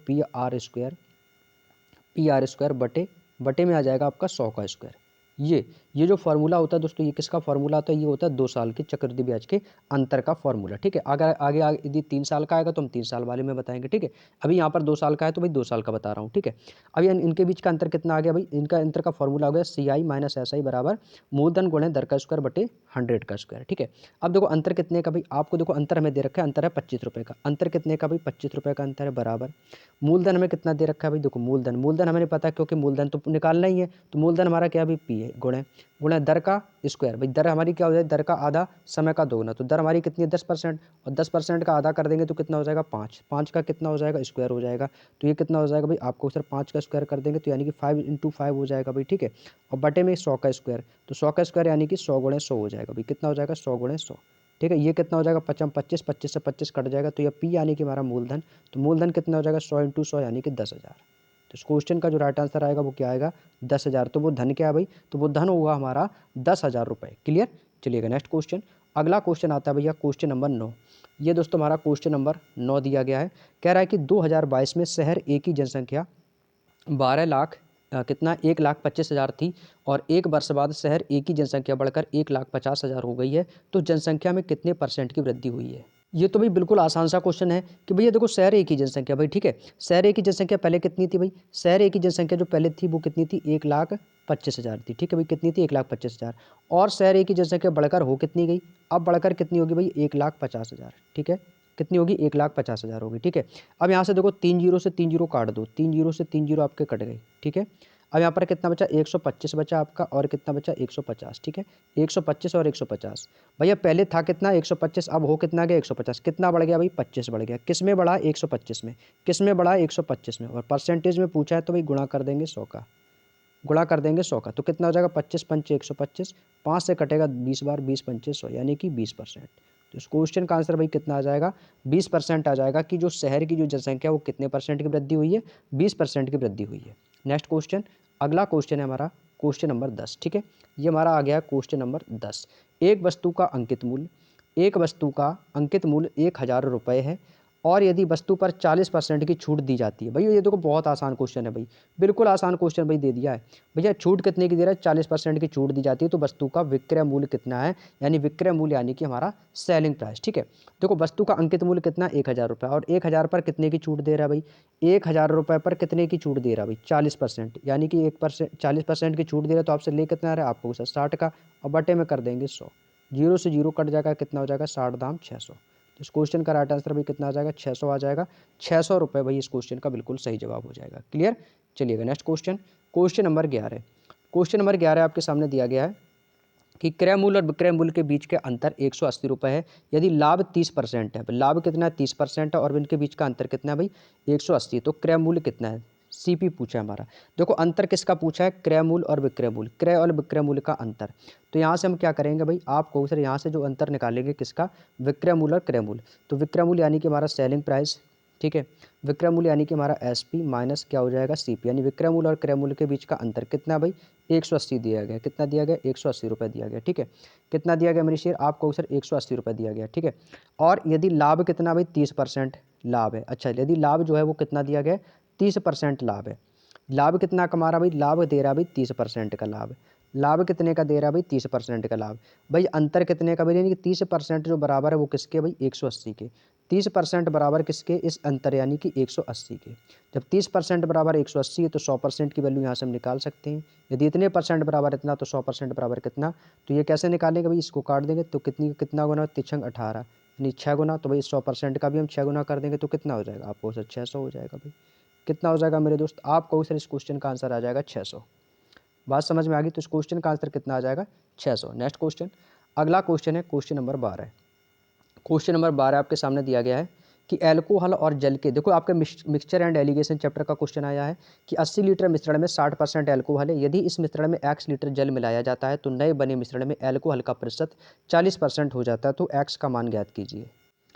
PR² बटे बटे में आ जाएगा आपका 100 का स्क्वायर। ये जो फार्मूला होता है दोस्तों, ये किसका फार्मूला होता है? ये होता है 2 साल के चक्रवृद्धि ब्याज के अंतर का फार्मूला, ठीक है। अगर आगे यदि 3 साल का आएगा तो हम 3 साल वाले में बताएंगे, ठीक है। अभी यहाँ पर 2 साल का है तो भाई 2 साल का बता रहा हूँ, ठीक है। अभी इनके बीच का अंतर कितना आ गया भाई? इनका अंतर का फॉर्मूला हो गया CI माइनस SI बराबर मूलधन गुणे दर का स्क्वायर बटे 100 का स्क्वायर, ठीक है। अब देखो अंतर कितने का भाई? आपको देखो अंतर हमें दे रखा है, अंतर है 25 रुपये का। अंतर कितने का भाई? 25 रुपये का अंतर है बराबर मूलधन हमें कितना दे रखा है भाई? देखो मूलधन हमें नहीं पता क्योंकि मूलधन तो निकालना ही है, तो मूलधन हमारा क्या भाई? P है गुणे गुणे दर का स्क्वायर। भाई दर हमारी क्या हो जाए? दर का आधा समय का 2 गुना। तो दर हमारी कितनी है? 10%, और 10% का आधा कर देंगे तो कितना हो जाएगा? 5। 5 का कितना हो जाएगा? स्क्वायर हो जाएगा। तो ये कितना हो जाएगा भाई? आपको सर 5 का स्क्वायर कर देंगे तो यानी कि 5 × 5 हो जाएगा भाई, ठीक है। और बटे में 100 का स्क्वायर, तो 100 का स्क्वायर यानी कि 100 गुणे 100 हो जाएगा भाई। कितना हो जाएगा? 100 गुणे 100, ठीक है। ये कितना हो जाएगा? 25 25 से 25 कट जाएगा तो यह P यानी कि हमारा मूलधन। तो मूलधन कितना हो जाएगा? 100 × 100 यानी कि 10,000। तो इस क्वेश्चन का जो राइट आंसर आएगा वो क्या आएगा? 10,000। तो वो धन क्या है भाई? तो वो धन होगा हमारा 10,000 रुपये। क्लियर? चलिएगा नेक्स्ट क्वेश्चन। अगला क्वेश्चन आता है भैया क्वेश्चन नंबर 9। ये दोस्तों हमारा क्वेश्चन नंबर 9 दिया गया है। कह रहा है कि 2022 में शहर ए की जनसंख्या 12 लाख कितना 1,25,000 थी और 1 वर्ष बाद शहर ए की जनसंख्या बढ़कर 1,50,000 हो गई है, तो जनसंख्या में कितने % की वृद्धि हुई है? ये तो भाई बिल्कुल आसान सा क्वेश्चन है कि भैया देखो शहर ए की जनसंख्या भाई, ठीक है। शहर ए की जनसंख्या पहले कितनी थी भाई? शहर ए की जनसंख्या जो पहले थी वो कितनी थी? 1,25,000 थी, ठीक है भाई। कितनी थी? 1,25,000। और शहर ए की जनसंख्या बढ़कर हो कितनी गई? अब बढ़कर कितनी होगी भाई? 1,50,000, ठीक है। कितनी होगी? 1,50,000 होगी, ठीक है। अब यहाँ से देखो 3 जीरो से 3 जीरो काट दो, 3 जीरो से 3 जीरो आपके कट गए, ठीक है। अब यहाँ पर कितना बचा? 125 बचा आपका, और कितना बचा? 150, ठीक है। 125 और 150 भैया पहले था कितना? 125, अब हो कितना गया? 150। कितना बढ़ गया भाई? 25 बढ़ गया। किस में बढ़ा? 125 में। किस में बढ़ा? 125 में। और परसेंटेज में पूछा है तो भाई गुणा कर देंगे 100 का, गुणा कर देंगे 100 का। तो कितना हो जाएगा? 25 पंचे 125, 5 से कटेगा 20 बार, 20 पंचे 100 यानी कि 20%। तो इस क्वेश्चन का आंसर भाई कितना आ जाएगा? 20% आ जाएगा कि जो शहर की जो जनसंख्या वो कितने % की वृद्धि हुई है? 20% की वृद्धि हुई है। नेक्स्ट क्वेश्चन, अगला क्वेश्चन है हमारा क्वेश्चन नंबर 10, ठीक है। ये हमारा आ गया क्वेश्चन नंबर 10। एक वस्तु का अंकित मूल्य, एक वस्तु का अंकित मूल्य 1,000 रुपये है और यदि वस्तु पर 40% की छूट दी जाती है। भैया ये देखो बहुत आसान क्वेश्चन है भाई, बिल्कुल आसान क्वेश्चन भाई दे दिया है। भैया छूट कितने की दे रहा है? 40% की छूट दी जाती है तो वस्तु का विक्रय मूल्य कितना है? यानी विक्रय मूल्य यानी कि हमारा सेलिंग प्राइस, ठीक है। देखो वस्तु का अंकित मूल्य कितना? 1,000 रुपये, और 1,000 पर कितने की छूट दे रहा है भाई? 1,000 रुपये पर कितने की छूट दे रहा है भाई? 40%, यानी कि 40% की छूट दे रहा है तो आपसे ले कितना आ रहा है? आपको 60 का, और बटे में कर देंगे 100। जीरो से जीरो कट जाएगा, कितना हो जाएगा? 60 दाम 600। तो इस क्वेश्चन का राइट आंसर भाई कितना आ जाएगा? 600 आ जाएगा। 600 रुपये भाई इस क्वेश्चन का बिल्कुल सही जवाब हो जाएगा। क्लियर? चलिएगा next question, question number 11। Question number 11 आपके सामने दिया गया है कि क्रय मूल्य और विक्रय मूल्य के बीच के अंतर 180 रुपये है यदि लाभ 30% है। लाभ कितना है? 30% है, और इनके बीच का अंतर कितना है भाई? 180। तो क्रय मूल्य कितना है? CP पूछा है हमारा। देखो अंतर किसका पूछा है? क्रय मूल्य और विक्रय मूल्य, क्रय और विक्रय मूल्य का अंतर। तो यहाँ से हम क्या करेंगे भाई? आपको सर यहाँ से जो अंतर निकालेंगे किसका? विक्रय मूल्य और क्रय मूल्य। तो विक्रय मूल्य यानी कि हमारा सेलिंग प्राइस, ठीक है। विक्रय मूल्य यानी कि हमारा SP माइनस क्या हो जाएगा? CP, यानी विक्रय मूल्य और क्रय मूल्य के बीच का अंतर कितना भाई? 180 दिया गया। कितना दिया गया? 180 रुपये दिया गया, ठीक है। कितना दिया गया मेरे शेयर? आपको सर 180 रुपये दिया गया, ठीक है। और यदि लाभ कितना भाई? 30% लाभ है। अच्छा, यदि लाभ जो है वो कितना दिया गया? 30% लाभ है। लाभ कितना कमा रहा भाई? लाभ दे रहा भाई 30% का लाभ। लाभ कितने का दे रहा है भाई, 30% का लाभ। भाई अंतर कितने का भाई, यानी कि 30% जो बराबर है वो किसके भाई, 180 के। 30% बराबर किसके, इस अंतर यानी कि 180 के। जब 30% बराबर 180 है तो 100% की वैल्यू यहाँ से हम निकाल सकते हैं। यदि इतने परसेंट बराबर इतना तो 100% बराबर कितना, तो ये कैसे निकालेंगे भाई, इसको काट देंगे तो कितना गुना, 3 18 यानी 6 गुना। तो भाई 100% का भी हम 6 गुना कर देंगे तो कितना हो जाएगा, आपको सर 600 हो जाएगा भाई। कितना हो जाएगा मेरे दोस्त, आपको सर इस क्वेश्चन का आंसर आ जाएगा 600। बात समझ में आ गई, तो इस क्वेश्चन का आंसर कितना आ जाएगा, 600। नेक्स्ट क्वेश्चन, अगला क्वेश्चन है क्वेश्चन नंबर 12। क्वेश्चन नंबर 12 आपके सामने दिया गया है कि अल्कोहल और जल के, देखो आपके मिक्सचर एंड एलिगेशन चैप्टर का क्वेश्चन आया है कि 80 लीटर मिश्रण में 60% अल्कोहल है, यदि इस मिश्रण में x लीटर जल मिलाया जाता है तो नए बने मिश्रण में अल्कोहल का प्रतिशत 40% हो जाता है, तो x का मान ज्ञात कीजिए।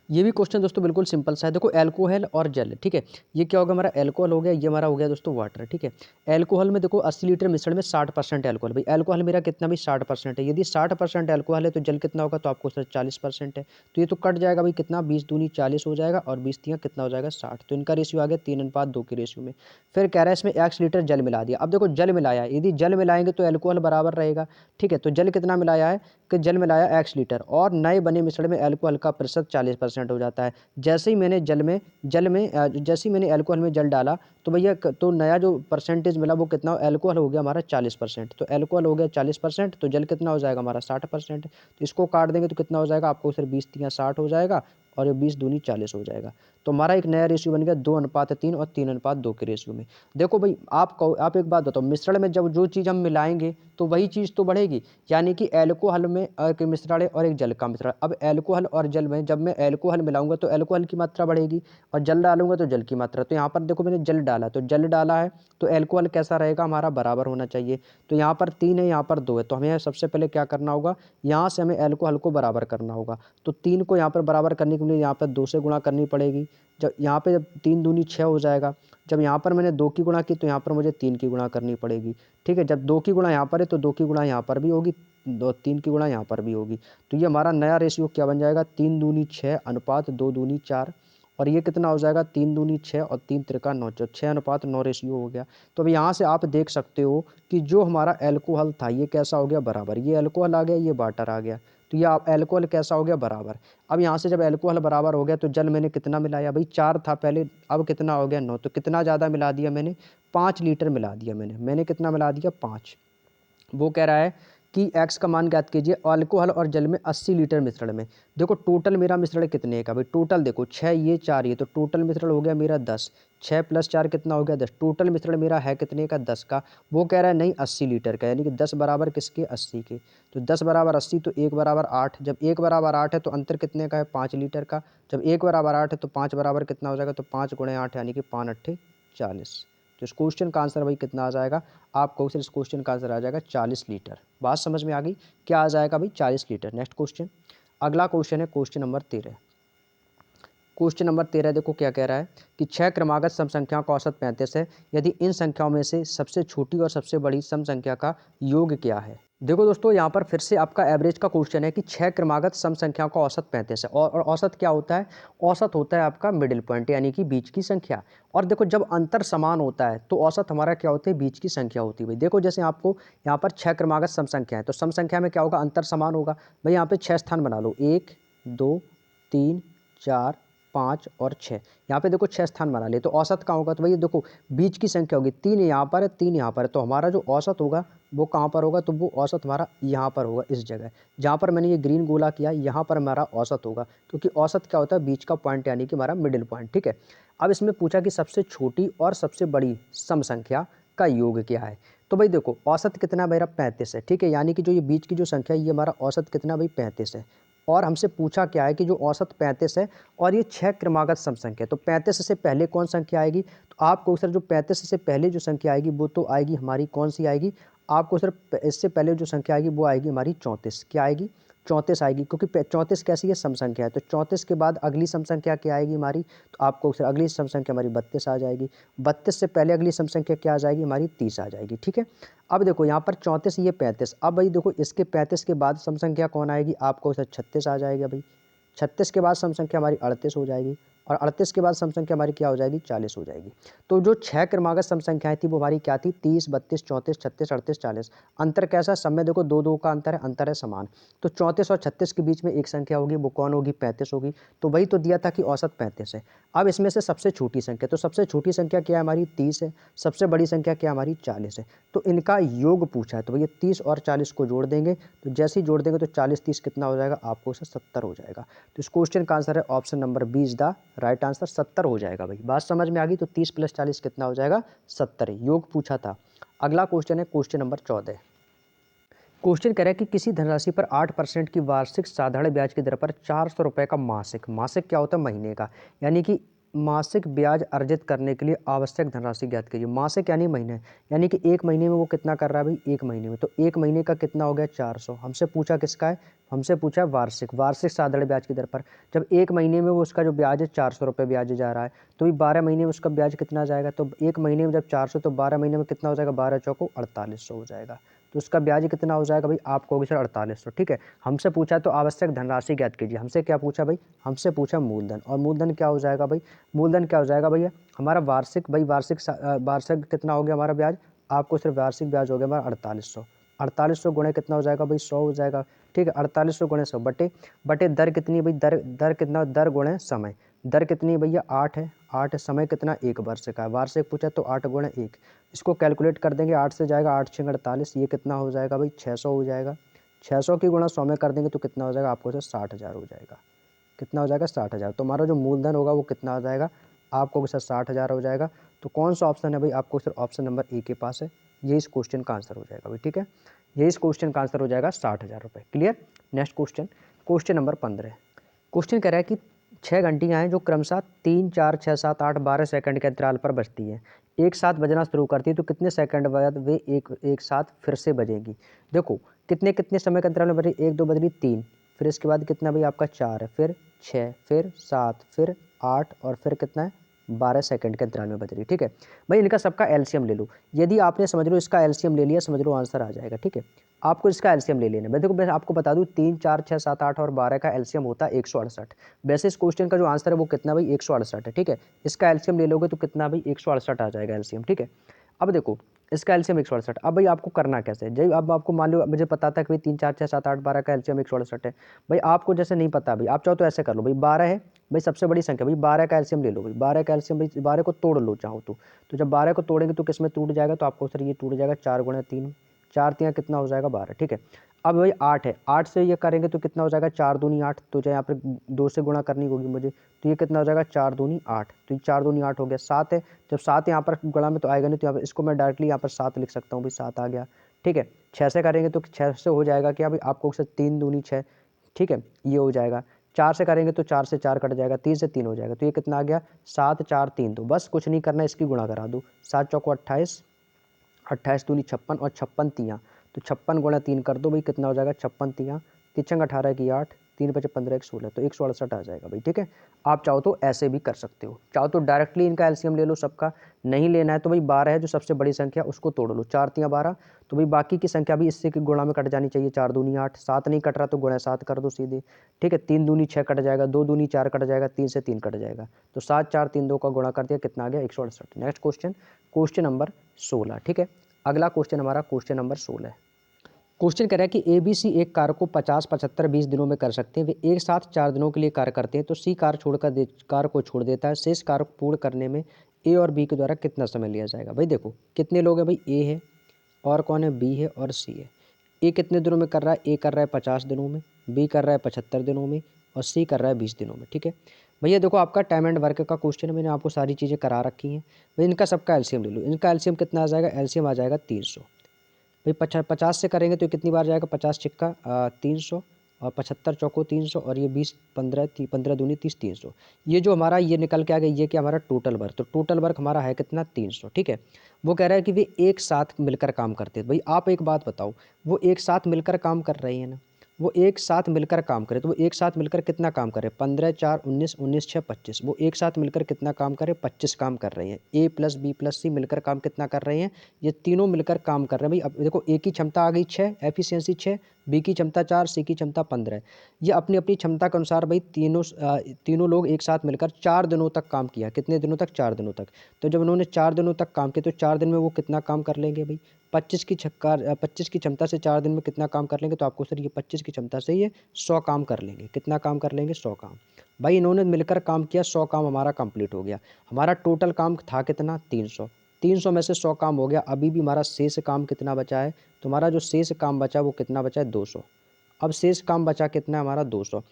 ये भी क्वेश्चन दोस्तों बिल्कुल सिंपल सा है। देखो अल्कोहल और जल, ठीक है, ये क्या होगा, हमारा अल्कोहल हो गया, ये हमारा हो गया दोस्तों वाटर, ठीक है। अल्कोहल में देखो 80 लीटर मिश्रण में 60% अल्कोहल, भाई अल्कोहल मेरा कितना भी 60% है, यदि 60% अल्कोहल है तो जल कितना होगा, तो आपको सर 40% है, तो ये तो कट जाएगा भाई, कितना 20 दूनी 40 हो जाएगा और 20 तियाँ कितना हो जाएगा 60, तो इनका रेशियो आ गया 3:2 के रेशियो में। फिर कह रहा है इसमें x लीटर जल मिला दिया। अब देखो जल मिलाया, यदि जल मिलाएंगे तो अल्कोहल बराबर रहेगा, ठीक है, तो जल कितना मिलाया है कि जल मिलाया x लीटर और नए बने मिश्रण में अल्कोहल का प्रतिशत 40% हो जाता है। जैसे ही मैंने जैसे ही मैंने अल्कोहल में जल डाला तो भैया तो नया जो परसेंटेज मिला वो कितना, अल्कोहल हो गया हमारा 40%, तो अल्कोहल हो गया 40%, तो जल कितना हो जाएगा हमारा 60%। तो इसको काट देंगे तो कितना हो जाएगा, आपको सिर्फ 20 तियाँ 60 हो जाएगा और ये 20 दूनी 40 हो जाएगा। तो हमारा एक नया रेशियो बन गया 2:3 और 3:2 के रेशियो में। देखो भाई आप एक बात बताओ, मिश्रण में जब जो चीज़ हम मिलाएंगे तो वही चीज़ तो बढ़ेगी, यानी कि अल्कोहल में एक मिश्रण है और एक जल का मिश्रण। अब अल्कोहल और जल में जब मैं अल्कोहल मिलाऊंगा तो अल्कोहल की मात्रा बढ़ेगी और जल डालूंगा तो जल की मात्रा। तो यहाँ पर देखो मैंने जल डाला, तो जल डाला है तो अल्कोहल कैसा रहेगा हमारा, बराबर होना चाहिए। तो यहाँ पर 3 है, यहाँ पर 2 है, तो हमें सबसे पहले क्या करना होगा, यहाँ से हमें अल्कोहल को बराबर करना होगा। तो 3 को यहाँ पर बराबर करने के लिए यहाँ पर 2 से गुणा करनी पड़ेगी। जब यहाँ पे जब 3 दूनी 6 हो जाएगा, जब यहाँ पर मैंने 2 की गुणा की तो यहाँ पर मुझे 3 की गुणा करनी पड़ेगी, ठीक है। जब 2 की गुणा यहाँ पर है तो 2 की गुणा यहाँ पर भी होगी, 3 की गुणा यहाँ पर भी होगी। तो ये हमारा नया रेशियो क्या बन जाएगा, 3 दूनी 6 अनुपात 2 दूनी 4, और ये कितना हो जाएगा 3 दूनी 6 और 3 त्रिका 9, 6:9 रेशियो हो गया। तो अब यहाँ से आप देख सकते हो कि जो हमारा अल्कोहल था ये कैसा हो गया, बराबर, ये अल्कोहल आ गया, ये वाटर आ गया, तो ये अल्कोहल कैसा हो गया, बराबर। अब यहाँ से जब अल्कोहल बराबर हो गया तो जल मैंने कितना मिलाया भाई, 4 था पहले, अब कितना हो गया 9, तो कितना ज़्यादा मिला दिया मैंने, 5 लीटर मिला दिया मैंने कितना मिला दिया, 5। वो कह रहा है कि x का मान ज्ञात कीजिए अल्कोहल और जल में 80 लीटर मिश्रण में। देखो टोटल मेरा मिश्रण कितने का भाई, टोटल देखो 6 ये 4 ये, तो टोटल मिश्रण हो गया मेरा 10, 6 + 4 कितना हो गया 10, टोटल मिश्रण मेरा है कितने का, 10 का। वो कह रहा है नहीं 80 लीटर का, यानी कि 10 बराबर किसके, 80 के। तो 10 बराबर 80 तो 1 बराबर 8, जब 1 बराबर 8 है तो अंतर कितने का है, 5 लीटर का। जब 1 बराबर 8 है तो 5 बराबर कितना हो जाएगा, तो 5 × 8 यानी कि 5 8 40। तो इस क्वेश्चन का आंसर भाई कितना आ जाएगा, आपको सिर्फ इस क्वेश्चन का आंसर आ जाएगा 40 लीटर। बात समझ में आ गई, क्या आ जाएगा भाई, 40 लीटर। नेक्स्ट क्वेश्चन, अगला क्वेश्चन है क्वेश्चन नंबर 13। क्वेश्चन नंबर 13 देखो क्या कह रहा है कि 6 क्रमागत सम संख्याओं का औसत 35 है, यदि इन संख्याओं में से सबसे छोटी और सबसे बड़ी सम संख्या का योग क्या है। देखो दोस्तों यहाँ पर फिर से आपका एवरेज का क्वेश्चन है कि 6 क्रमागत सम संख्याओं का औसत 35 है, और औसत क्या होता है, औसत होता है आपका मिडिल पॉइंट यानी कि बीच की संख्या। और देखो जब अंतर समान होता है तो औसत हमारा क्या होता है, बीच की संख्या होती है भाई। देखो जैसे आपको यहाँ पर 6 क्रमागत सम संख्या है तो सम संख्या में क्या होगा, अंतर समान होगा भाई। यहाँ पे 6 स्थान बना लो, 1 2 3 4 5 और 6, यहाँ पे देखो 6 स्थान बना ले, तो औसत कहाँ होगा, तो भाई देखो बीच की संख्या होगी, 3 यहाँ पर है 3 यहाँ पर है, तो हमारा जो औसत होगा वो कहाँ पर होगा, तो वो औसत हमारा यहाँ पर होगा, इस जगह जहाँ पर मैंने ये ग्रीन गोला किया यहाँ पर हमारा औसत होगा, क्योंकि औसत क्या होता है, बीच का पॉइंट यानी कि हमारा मिडिल पॉइंट, ठीक है। अब इसमें पूछा कि सबसे छोटी और सबसे बड़ी सम संख्या का योग क्या है। तो भाई देखो औसत कितना मेरा 35 है, ठीक है, यानी कि जो ये बीच की जो संख्या है ये हमारा औसत कितना भाई 35 है। और हमसे पूछा क्या है कि जो औसत 35 है और ये 6 क्रमागत सम संख्या है, तो 35 से पहले कौन संख्या आएगी, तो आपको सर जो 35 से पहले जो संख्या आएगी वो तो आएगी हमारी कौन सी आएगी, आपको सर इससे पहले जो संख्या आएगी वो आएगी हमारी 34, क्या आएगी 34 आएगी, क्योंकि 34 कैसी है, सम संख्या है। तो 34 के बाद अगली सम संख्या क्या आएगी हमारी, तो आपको सर अगली सम संख्या हमारी 32 आ जाएगी। 32 से पहले अगली सम संख्या क्या आ जाएगी हमारी, 30 आ जाएगी, ठीक है। अब देखो यहाँ पर 34 ये 35, अब भाई देखो इसके 35 के बाद सम संख्या कौन आएगी, आपको सर 36 आ जाएगा भाई। 36 के बाद सम संख्या हमारी 38 हो जाएगी, और 38 के बाद सम संख्या हमारी क्या हो जाएगी, 40 हो जाएगी। तो जो 6 क्रमागत सम संख्याएं थी वो हमारी क्या थी, 30, 32, 34, 36, 38, 40। अंतर कैसा, सब में देखो 2 2 का अंतर है समान। तो 34 और 36 के बीच में एक संख्या होगी, वो कौन होगी, 35 होगी। तो वही तो दिया था कि औसत 35 है। अब इसमें से सबसे छोटी संख्या, तो सबसे छोटी संख्या क्या है हमारी, 30 है। सबसे बड़ी संख्या क्या हमारी, 40 है। तो इनका योग पूछा है, तो भैया 30 और 40 को जोड़ देंगे। तो जैसे ही जोड़ देंगे तो 40 30 कितना हो जाएगा, आपको उसे 70 हो जाएगा। तो इस क्वेश्चन का आंसर है option number 20 the right answer, 70 हो जाएगा। भाई बात समझ में आ गई। तो 30 + 40 कितना हो जाएगा, 70। योग पूछा था। अगला क्वेश्चन है क्वेश्चन नंबर 14। क्वेश्चन कह रहा है कि किसी धनराशि पर 8% की वार्षिक साधारण ब्याज की दर पर 400 रुपये का मासिक, मासिक क्या होता है, महीने का, यानी कि मासिक ब्याज अर्जित करने के लिए आवश्यक धनराशि ज्ञात कीजिए। मासिक यानी महीने, यानी कि एक महीने में वो कितना कर रहा है भाई, एक महीने में। तो एक महीने का कितना हो गया, 400। हमसे पूछा किसका है, हमसे पूछा वार्षिक, वार्षिक साधारण ब्याज की दर पर। जब एक महीने में वो उसका जो ब्याज है 400 रुपये ब्याज जा रहा है, तो भी 12 महीने में उसका ब्याज कितना जाएगा। तो एक महीने में जब 400, तो 12 महीने में कितना हो जाएगा, 12 चौको 4800 हो जाएगा। तो उसका ब्याज कितना हो जाएगा भाई, आप कहोगे सर 4800, ठीक है। हमसे पूछा तो आवश्यक धनराशि ज्ञात कीजिए। हमसे क्या पूछा भाई, हमसे पूछा मूलधन। और मूलधन क्या हो जाएगा भाई, मूलधन क्या हो जाएगा भैया हमारा वार्षिक। भाई वार्षिक कितना हो गया हमारा ब्याज, आपको सिर्फ वार्षिक ब्याज हो गया हमारा 4800। 4800 गुणे कितना हो जाएगा भाई, 100 हो जाएगा, ठीक है। 4800 गुणे 100 बटे दर कितनी है भाई, दर कितना, दर गुणे समय। दर कितनी है भैया, 8 है, 8 समय कितना, 1 वर्ष का है। वार्षिक पूछा तो 8 गुणे 1, इसको कैलकुलेट कर देंगे, 8 से जाएगा, 8 6 48, ये कितना हो जाएगा भाई, 600 हो जाएगा। 600 की गुणा 100 में कर देंगे तो कितना हो जाएगा, आपको 60,000 हो जाएगा। कितना हो जाएगा, 60,000। तो हमारा जो मूलधन होगा वो कितना हो जाएगा, आपको सर 60,000 हो जाएगा। तो कौन सा ऑप्शन है भाई, आपको सर ऑप्शन नंबर ए के पास है, ये इस क्वेश्चन का आंसर हो जाएगा भाई, ठीक है। ये इस क्वेश्चन का आंसर हो जाएगा 60,000 रुपये। Clear. Next question, question number 15। Question कह रहा है कि 6 घंटियाँ हैं जो क्रमशः 3 4 6 7 8 12 सेकंड के अंतराल पर बजती हैं। एक साथ बजना शुरू करती है तो कितने सेकंड बाद वे एक साथ फिर से बजेगी। देखो कितने कितने समय के अंतराल में बज रही, 1 2 बज रही, 3, फिर इसके बाद कितना भाई आपका 4 है, फिर 6, फिर 7, फिर 8 और फिर कितना है 12 सेकंड के अंतराल में बज रही, ठीक है। भाई इनका सबका एलसीएम ले लो। यदि आपने समझ लो इसका एलसीएम ले लिया, समझ लो आंसर आ जाएगा, ठीक है। आपको इसका एलसीएम ले लेना है। देखो मैं आपको बता दूं 3 4 6 7 8 और 12 का एलसीएम होता है 168। वैसे इस क्वेश्चन का जो आंसर है वो कितना भाई, 168 है, ठीक है। इसका एलसीएम ले लोगे तो कितना भाई, 168 आ जाएगा एलसीएम, ठीक है। अब देखो इसका एलसीएम 168। अब भाई आपको करना कैसे है, जब अब आपको मान लो मुझे पता था कि भाई 3 4 6 7 8 12 का एलसीएम 168 है। भाई आपको जैसे नहीं पता, भाई आप चाहो तो ऐसे कर लो, भाई 12 है, भाई सबसे बड़ी संख्या, भाई 12 का एलसीएम ले लो। भाई 12 का एलसीएम, भाई 12 को तोड़ लो चाहो तो जब 12 को तोड़ेंगे तो किस में टूट जाएगा, तो आपको सर ये टूट जाएगा 4 गुणा 3, 4 3 कितना हो जाएगा 12, ठीक है। अब भाई 8 है, 8 से ये करेंगे तो कितना हो जाएगा 4 दूनी 8, तो जो यहाँ पर 2 से गुणा करनी होगी मुझे, तो ये कितना हो जाएगा 4 दूनी 8, तो ये 4 दूनी 8 हो गया। 7 है, जब 7 यहाँ पर गुणा में तो आएगा नहीं, तो यहाँ पर इसको मैं डायरेक्टली यहाँ पर 7 लिख सकता हूँ, भाई 7 आ गया, ठीक है। 6 से करेंगे तो 6 से हो जाएगा क्या भाई आपको, 3 दूनी 6, ठीक है, ये हो जाएगा। 4 से करेंगे तो 4 से 4 कट जाएगा, 3 से 3 हो जाएगा, तो ये कितना आ गया 7 4 3 2, बस कुछ नहीं करना, इसकी गुणा करा दो। 7 चौको 28, 28 दूनी 56 और 56 तियाँ, तो 56 गुणा 3 कर दो भाई, कितना हो जाएगा 56 तियाँ, 3 18 की 8, 3 5 15 1 16, तो 168 आ जाएगा भाई, ठीक है। आप चाहो तो ऐसे भी कर सकते हो, चाहो तो डायरेक्टली इनका एलसीएम ले लो सबका, नहीं लेना है तो भाई 12 है जो सबसे बड़ी संख्या, उसको तोड़ लो, 4 तियाँ 12, तो भाई बाकी की संख्या भी इससे की गुणा में कट जानी चाहिए, 4 दूनी 8, 7 नहीं कट रहा तो गुणा 7 कर दो सीधे, ठीक है। 3 दूनी 6 कट जाएगा, 2 दूनी 4 कट जाएगा, 3 से 3 कट जाएगा, तो 7 4 3 2 का गुणा कर दिया, कितना आ गया 168। नेक्स्ट क्वेश्चन, क्वेश्चन नंबर 16, ठीक है। अगला क्वेश्चन हमारा क्वेश्चन नंबर 16 है। क्वेश्चन कह रहा है कि ए बी सी एक कार्य को 50 75 20 दिनों में कर सकते हैं, वे एक साथ 4 दिनों के लिए कार्य करते हैं, तो सी कार्य को छोड़ देता है, शेष कार्य को पूर्ण करने में ए और बी के द्वारा कितना समय लिया जाएगा। भाई देखो कितने लोग हैं भाई, ए है और कौन है, बी है और सी है। ए कितने दिनों में कर रहा है, ए कर रहा है 50 दिनों में, बी कर रहा है 75 दिनों में और सी कर रहा है 20 दिनों में, ठीक है। भैया देखो आपका टाइम एंड वर्क का क्वेश्चन है, मैंने आपको सारी चीज़ें करा रखी हैं। भाई इनका सबका एलसीएम ले लो, इनका एलसीएम कितना आ जाएगा, एलसीएम आ जाएगा 300। भाई 50 से करेंगे तो कितनी बार जाएगा, 50 छिक्का 300 और 75 चौको 300 और ये 20 15 15 दूनी 30 300, ये जो हमारा ये निकल के आ गया, ये क्या हमारा टोटल वर्क, तो टोटल वर्क हमारा है कितना 300, ठीक है। वो कह रहा है कि वे एक साथ मिलकर काम करते हैं। भाई आप एक बात बताओ, वो एक साथ मिलकर काम कर रहे हैं ना, वो एक साथ मिलकर काम करे, तो वो एक साथ मिलकर कितना काम करे, 15 4 19 19 6 25, वो एक साथ मिलकर कितना काम करे, 25 काम कर रहे हैं। ए प्लस बी प्लस सी मिलकर काम कितना कर रहे हैं, ये तीनों मिलकर काम कर रहे हैं। भाई अब देखो ए की क्षमता आ गई 6, एफिशिएंसी 6, बी की क्षमता 4, सी की क्षमता 15। ये अपनी अपनी क्षमता के अनुसार भाई तीनों लोग एक साथ मिलकर 4 दिनों तक काम किया। कितने दिनों तक, 4 दिनों तक। तो जब उन्होंने 4 दिनों तक काम किया तो 4 दिन में वो कितना काम कर लेंगे भाई, 25 की क्षमता से 4 दिन में कितना काम कर लेंगे, तो आपको सर ये 25 की क्षमता से ये 100 काम कर लेंगे। कितना काम कर लेंगे, 100 काम। भाई इन्होंने मिलकर काम किया, 100 काम हमारा कंप्लीट हो गया। हमारा टोटल काम था कितना, 300। 300 में से 100 काम हो गया, अभी भी हमारा शेष काम कितना बचा है, तो हमारा जो शेष काम बचा वो कितना बचा है, 200। अब शेष काम बचा कितना है हमारा, 200।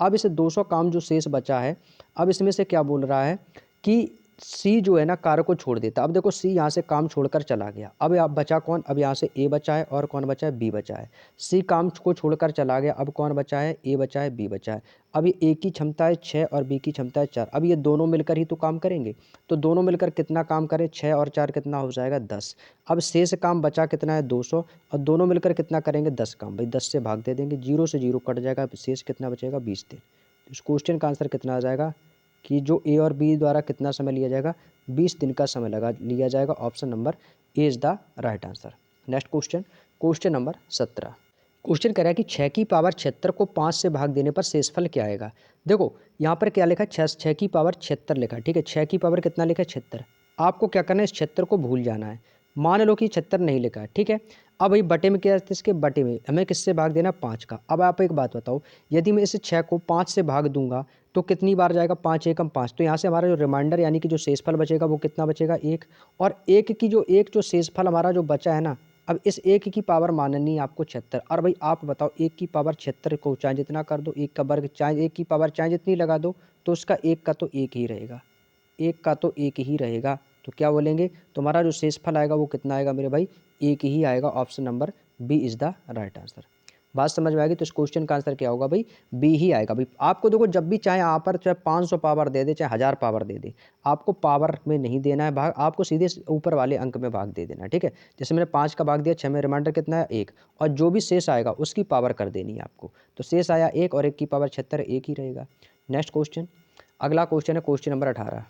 अब इसे 200 काम जो शेष बचा है, अब इसमें से क्या बोल रहा है कि सी जो है ना कार्य को छोड़ देता। अब देखो सी यहाँ से काम छोड़कर चला गया, अब आप बचा कौन, अब यहाँ से ए बचा है और कौन बचा है, बी बचा है। सी काम को छोड़कर चला गया, अब कौन बचा है, ए बचा है, बी बचा है। अब ये ए की क्षमता है 6 और बी की क्षमता है 4। अब ये दोनों मिलकर ही तो काम करेंगे, तो दोनों मिलकर कितना काम करें, 6 और 4 कितना हो जाएगा, 10। अब शेष काम बचा कितना है, 200, और दोनों मिलकर कितना करेंगे, 10 काम। भाई 10 से भाग दे देंगे, 0 से 0 कट जाएगा, शेष कितना बचेगा, 20 दिन। इस क्वेश्चन का आंसर कितना आ जाएगा कि जो ए और बी द्वारा कितना समय लिया जाएगा, 20 दिन का समय लिया जाएगा। Option number A is the right answer. Next question, question number 17। Question कह रहा है कि 6 की पावर 76 को 5 से भाग देने पर शेषफल क्या आएगा। देखो यहाँ पर क्या लिखा है, 6 की पावर 76 लिखा है, ठीक है। 6 की पावर कितना लिखा है, 76। आपको क्या करना है, इस 76 को भूल जाना है। मान लो कि 76 नहीं लिखा है, ठीक है। अब भाई बटे में क्या है, इसके बटे में हमें किससे भाग देना, 5 का। अब आप एक बात बताओ, यदि मैं इस 6 को 5 से भाग दूंगा तो कितनी बार जाएगा, 5 एकम 5। तो यहाँ से हमारा जो रिमाइंडर यानी कि जो शेषफल बचेगा वो कितना बचेगा, 1। और एक जो शेषफल हमारा जो बचा है ना, अब इस 1 की पावर माननी है आपको 76। और भाई आप बताओ 1 की पावर 76 को चाहे जितना कर दो, 1 का वर्ग चाहे 1 की पावर चाहे जितनी लगा दो, तो उसका 1 का तो 1 ही रहेगा, 1 का तो 1 ही रहेगा। तो क्या बोलेंगे, तुम्हारा जो शेषफल आएगा वो कितना आएगा मेरे भाई, 1 ही आएगा। Option number B is the right answer. बात समझ में आएगी, तो इस क्वेश्चन का आंसर क्या होगा भाई, बी ही आएगा। भाई आपको देखो जब भी चाहे यहाँ पर चाहे 500 पावर दे दे, चाहे 1000 पावर दे दे, आपको पावर में नहीं देना है भाग, आपको सीधे ऊपर वाले अंक में भाग दे देना है, ठीक है। जैसे मैंने 5 का भाग दिया, 6 में रिमाइंडर कितना है, 1, और जो भी शेष आएगा उसकी पावर कर देनी है आपको। तो शेष आया 1 और 1 की पावर 76, 1 ही रहेगा। नेक्स्ट क्वेश्चन, अगला क्वेश्चन है क्वेश्चन नंबर 18।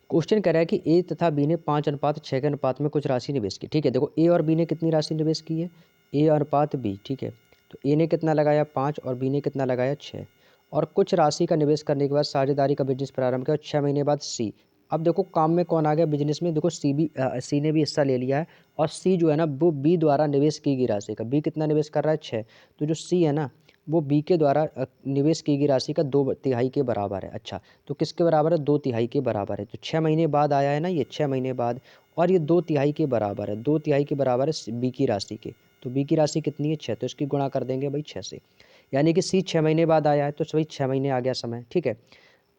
क्वेश्चन कह रहा है कि ए तथा बी ने 5:6 के अनुपात में कुछ राशि निवेश की, ठीक है। देखो ए और बी ने कितनी राशि निवेश की है, ए अनुपात बी, ठीक है। तो ए ने कितना लगाया, 5, और बी ने कितना लगाया, 6। और कुछ राशि का निवेश करने के बाद साझेदारी का बिजनेस प्रारंभ किया, और 6 महीने बाद सी। अब देखो काम में कौन आ गया, बिजनेस में। देखो सी ने भी हिस्सा ले लिया है, और सी जो है ना वो बी द्वारा निवेश की गई राशि का, बी कितना निवेश कर रहा है, 6। तो जो सी है ना वो बी के द्वारा निवेश की गई राशि का 2/3 के बराबर है। अच्छा, तो किसके बराबर है, 2/3 के बराबर है। तो 6 महीने बाद आया है ना ये, 6 महीने बाद, और ये 2/3 के बराबर है, 2/3 के बराबर है बी की राशि के। तो बी की राशि कितनी है, 6, तो इसकी गुणा कर देंगे भाई 6 से। यानी कि सी 6 महीने बाद आया है, तो भाई 6 महीने आ गया समय, ठीक है।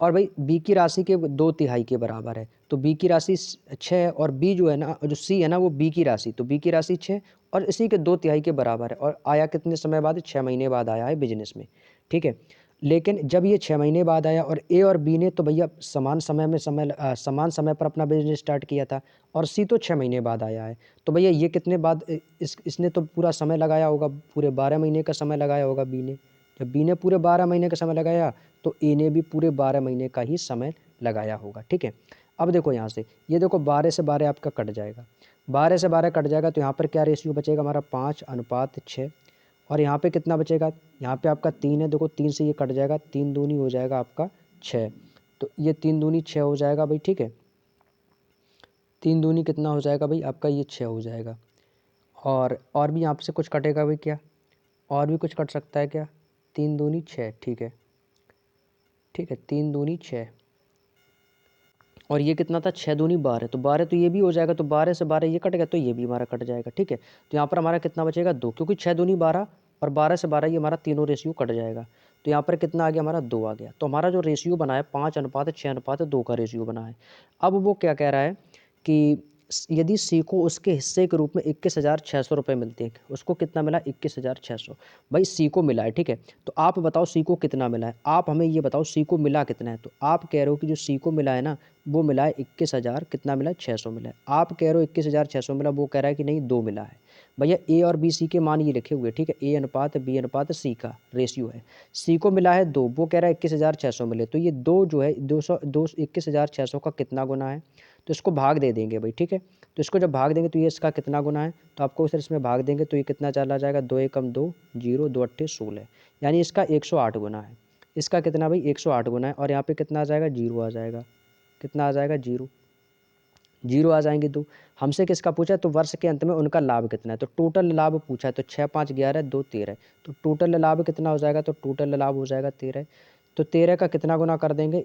और भाई बी की राशि के 2/3 के बराबर है, तो बी की राशि 6 है, और बी जो है ना, जो सी है ना वो बी की राशि, तो बी की राशि 6 और इसी के 2/3 के बराबर है। और आया कितने समय बाद, 6 महीने बाद आया है बिजनेस में, ठीक है। लेकिन जब ये 6 महीने बाद आया, और ए और बी ने तो भैया समान समय पर अपना बिजनेस स्टार्ट किया था, और सी तो 6 महीने बाद आया है। तो भैया ये कितने बाद, इसने तो पूरा समय लगाया होगा, पूरे 12 महीने का समय लगाया होगा बी ने। जब बी ने पूरे 12 महीने का समय लगाया, तो ए ने भी पूरे 12 महीने का ही समय लगाया होगा, ठीक है। अब देखो यहाँ से, ये देखो 12 से 12 आपका कट जाएगा, 12 से 12 कट जाएगा, तो यहाँ पर क्या रेशियो बचेगा हमारा, 5:6। और यहाँ पे कितना बचेगा, यहाँ पे आपका 3 है, देखो 3 से ये कट जाएगा, 3 दूनी हो जाएगा आपका 6। तो ये 3 दूनी 6 हो जाएगा भाई, ठीक है। 3 दूनी कितना हो जाएगा भाई आपका, ये 6 हो जाएगा। और भी यहाँ से कुछ कटेगा भाई क्या, और भी कुछ कट सकता है क्या, 3 दूनी 6, ठीक है, ठीक है, 3 दूनी 6। और ये कितना था, 6 दूनी 12, तो 12 तो ये भी हो जाएगा, तो 12 से 12 ये कट गया, तो ये भी हमारा कट जाएगा, ठीक है। तो यहाँ पर हमारा कितना बचेगा, 2, क्योंकि 6 दूनी 12 और 12 से 12 ये हमारा तीनों रेशियो कट जाएगा। तो यहाँ पर कितना आ गया हमारा, 2 आ गया। तो हमारा जो रेशियो बना है 5:6:2 का रेशियो बना है। अब वो क्या कह रहा है कि यदि सी को उसके हिस्से के रूप में 21,600 रुपये मिलते हैं, उसको कितना मिला, 21,600। भाई सी को मिला है, ठीक है। तो आप बताओ सी को कितना मिला है, आप हमें ये बताओ सी को मिला कितना है। तो आप कह रहे हो कि जो सी को मिला है ना वो मिला है 21,000, कितना मिला है, 600 मिला है। आप कह रहे हो 21,600 मिला, वो कह रहा है कि नहीं 2 मिला है। भैया ए और बी सी के मान ये लिखे हुए, ठीक है, ए अनुपात बी अनुपात सी का रेशियो है। सी को मिला है 2, वो कह रहा है 21,600 मिले, तो ये 2 जो है 21,600 का कितना गुना है, तो इसको भाग दे देंगे भाई, ठीक है। तो इसको जब भाग देंगे तो ये इसका कितना गुना है, तो आपको सर इसमें भाग देंगे तो ये कितना चला जाएगा, 2 एकम 2, 0, 2 अट्ठे 16, यानी इसका 108 गुना है। इसका कितना भाई 108 गुना है, और यहाँ पे कितना आ जाएगा, 0 आ जाएगा। कितना आ जाएगा, 0 0 आ जाएंगे। दो हमसे किसका पूछा है, तो वर्ष के अंत में उनका लाभ कितना है, तो टोटल लाभ पूछा है, तो 6 5 11 2 13, तो टोटल लाभ कितना हो जाएगा, तो टोटल लाभ हो जाएगा 13। तो 13 का कितना गुना कर देंगे,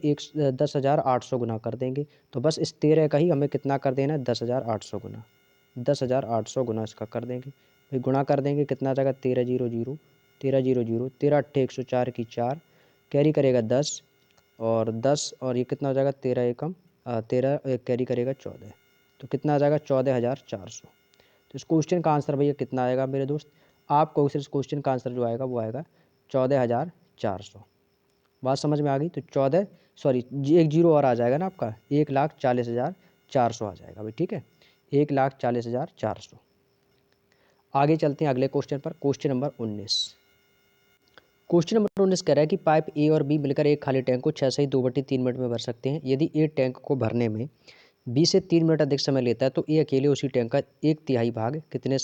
10,800 गुना कर देंगे। तो बस इस 13 का ही हमें कितना कर देना है, 10,800 गुना, 10,800 गुना इसका कर देंगे भाई, गुणा कर देंगे कितना आ जाएगा, 13 0 0, 13 0 0, 13 अट्ठे 104 की 4, कैरी करेगा 10, और 10 और ये कितना हो जाएगा, 13 एकम 13 कैरी करेगा 14, तो कितना आ जाएगा, 14,400। तो इस क्वेश्चन का आंसर भैया कितना आएगा मेरे दोस्त, आपको इस क्वेश्चन का आंसर जो आएगा वो आएगा 14,400। बात समझ में आ गई, तो 14 सॉरी एक जीरो और आ जाएगा ना आपका, 1,40,400 आ जाएगा भाई, ठीक है, 1,40,400। आगे चलते हैं अगले क्वेश्चन पर, क्वेश्चन नंबर 19। क्वेश्चन नंबर 19 कह रहा है कि पाइप ए और बी मिलकर एक खाली टैंक को 6 से 2/3 मिनट में भर सकते हैं। यदि ए टैंक को भरने में बी से 3 मिनट अधिक समय लेता है तो ए अकेले उसी टैंक का 1/3 भाग कितने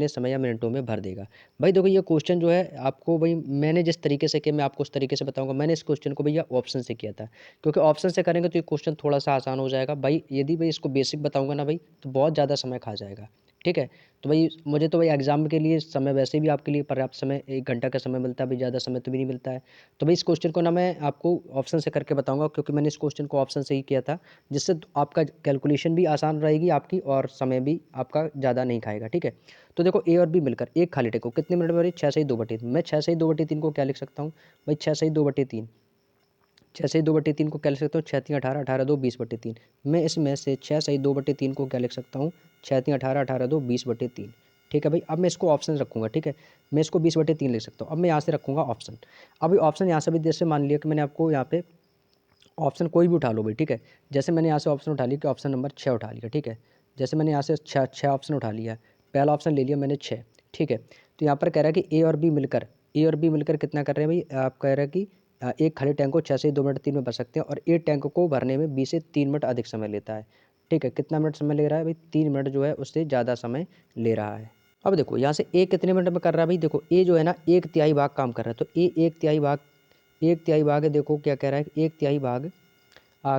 समय या मिनटों में भर देगा। भाई देखो ये क्वेश्चन जो है आपको भाई मैंने जिस तरीके से किया मैं आपको उस तरीके से बताऊंगा। मैंने इस क्वेश्चन को भैया ऑप्शन से किया था, क्योंकि ऑप्शन से करेंगे तो ये क्वेश्चन थोड़ा सा आसान हो जाएगा भाई। यदि भाई इसको बेसिक बताऊंगा ना भाई तो बहुत ज़्यादा समय खा जाएगा, ठीक है। तो भाई मुझे तो भाई एग्जाम के लिए समय वैसे भी आपके लिए पर्याप्त समय 1 घंटा का समय मिलता है भाई, ज़्यादा समय तो भी नहीं मिलता है। तो भाई इस क्वेश्चन को ना मैं आपको ऑप्शन से करके बताऊंगा, क्योंकि मैंने इस क्वेश्चन को ऑप्शन से ही किया था, जिससे आपका कैलकुलेशन भी आसान रहेगी आपकी और समय भी आपका ज़्यादा नहीं खाएगा, ठीक है। तो देखो ए और बी मिलकर एक खाली टेक को कितने मिनट में भरी, 6 से 2/3। मैं 6 से 2/3 को क्या लिख सकता हूँ भाई, 6 से 2/3, 6 से 2/3 को क्या लिख सकता हूँ, 6 3 18, 18 2 20/3। मैं इसमें से 6 से 2/3 को क्या लिख सकता हूँ, 6 3 18, 18 2 20/3, ठीक है भाई। अब मैं इसको ऑप्शन रखूँगा, ठीक है, मैं इसको 20/3 लिख सकता हूँ। अब मैं यहाँ से रखूँगा ऑप्शन। अब ऑप्शन यहाँ से भी जैसे मान लिया कि मैंने आपको यहाँ पे ऑप्शन कोई भी उठा लो भाई, ठीक है। जैसे मैंने यहाँ से ऑप्शन उठा लिया कि ऑप्शन नंबर 6 उठा लिया, ठीक है। जैसे मैंने यहाँ से छः ऑप्शन उठा लिया है, पहला ऑप्शन ले लिया मैंने 6, ठीक है। तो यहाँ पर कह रहा है कि ए और बी मिलकर कितना कर रहे हैं भाई, आप कह रहे हैं कि एक खाली टैंक को 6 से 2 मिनट 3 में भर सकते हैं, और ए टैंक को भरने में 20 से 3 मिनट अधिक समय लेता है, ठीक है। कितना मिनट समय ले रहा है भाई, 3 मिनट जो है उससे ज़्यादा समय ले रहा है। अब देखो यहाँ से ए कितने मिनट में कर रहा है भाई, देखो ए जो है ना 1/3 भाग काम कर रहा है, तो ए 1/3 भाग है। देखो क्या कह रहा है कि 1/3 भाग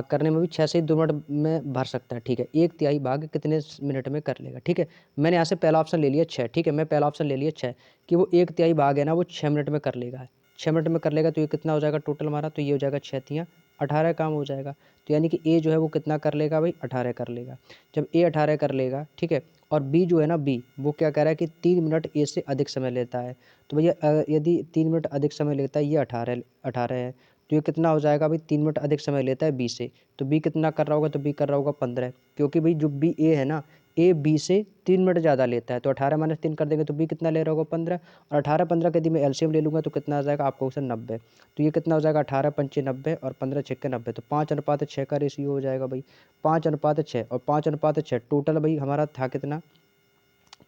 करने में भी 6 से 2 मिनट में भर सकता है, ठीक है। 1/3 भाग कितने मिनट में कर लेगा, ठीक है। मैंने यहाँ से पहला ऑप्शन ले लिया 6, ठीक है। मैं पहला ऑप्शन ले लिया 6 कि वो 1/3 भाग है ना वो 6 मिनट में कर लेगा, 6 मिनट में कर लेगा। तो ये कितना हो जाएगा टोटल हमारा, तो ये हो जाएगा 6 तियाँ 18 काम हो जाएगा। तो यानी कि ए जो है वो कितना कर लेगा भाई, 18 कर लेगा। जब ए 18 कर लेगा, ठीक है, और बी जो है ना बी वो क्या कह रहा है कि 3 मिनट ए से अधिक समय लेता है। तो भैया यदि 3 मिनट अधिक समय लेता है, ये 18 है, तो ये कितना हो जाएगा भाई, 3 मिनट अधिक समय लेता है बी से, तो बी कितना कर रहा होगा, तो बी कर रहा होगा 15, क्योंकि भाई जो बी ए है ना, ए बी से 3 मिनट ज़्यादा लेता है। तो 18 - 3 कर देंगे तो बी कितना ले रहा होगा, 15, और 18 15 के यदि मैं एलसीएम ले लूँगा तो कितना आ जाएगा आपको क्वेश्चन 90। तो ये कितना हो जाएगा, 18 पंचे 90 और 15 छक्के 90, तो 5:6 का रेशियो हो जाएगा भाई, 5:6 और 5:6 टोटल भाई हमारा था कितना,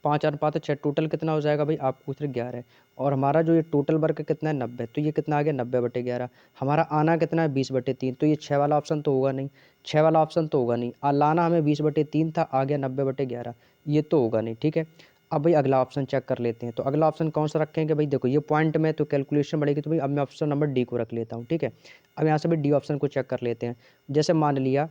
5:6 टोटल कितना हो जाएगा भाई, आप पूछ रहे 11, और हमारा जो ये टोटल वर्क कितना है 90, तो ये कितना आ गया 90/11। हमारा आना कितना है 20/3, तो ये 6 वाला ऑप्शन तो होगा नहीं, 6 वाला ऑप्शन तो होगा नहीं। लाना हमें 20/3 था, आ गया 90/11, ये तो होगा नहीं, ठीक है। अब भाई अगला ऑप्शन चेक कर लेते हैं, तो अगला ऑप्शन कौन सा रखेंगे भाई, देखो ये पॉइंट में तो कैलकुलेशन बढ़ेगी, तो भाई अब मैं ऑप्शन नंबर डी को रख लेता हूँ, ठीक है। अब यहाँ से भी डी ऑप्शन को चेक कर लेते हैं। जैसे मान लिया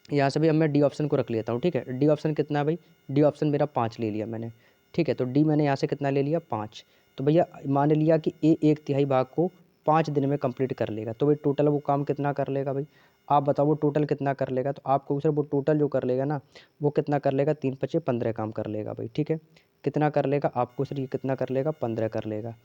यहाँ से भी अब मैं डी ऑप्शन को रख लेता हूँ, ठीक है। डी ऑप्शन कितना है भाई, डी ऑप्शन मेरा 5 ले लिया मैंने, ठीक है। तो डी मैंने यहाँ से कितना ले लिया 5। तो भैया मान लिया कि ए 1/3 भाग को 5 दिन में कंप्लीट कर लेगा, तो भाई टोटल वो काम कितना कर लेगा भाई, आप बताओ वो टोटल कितना कर लेगा। तो आपको सर वो टोटल जो कर लेगा ना वो कितना कर लेगा, 3 5 15 काम कर लेगा भाई, ठीक है। कितना कर लेगा आपको सर, ये कितना कर लेगा 15 कर लेगा।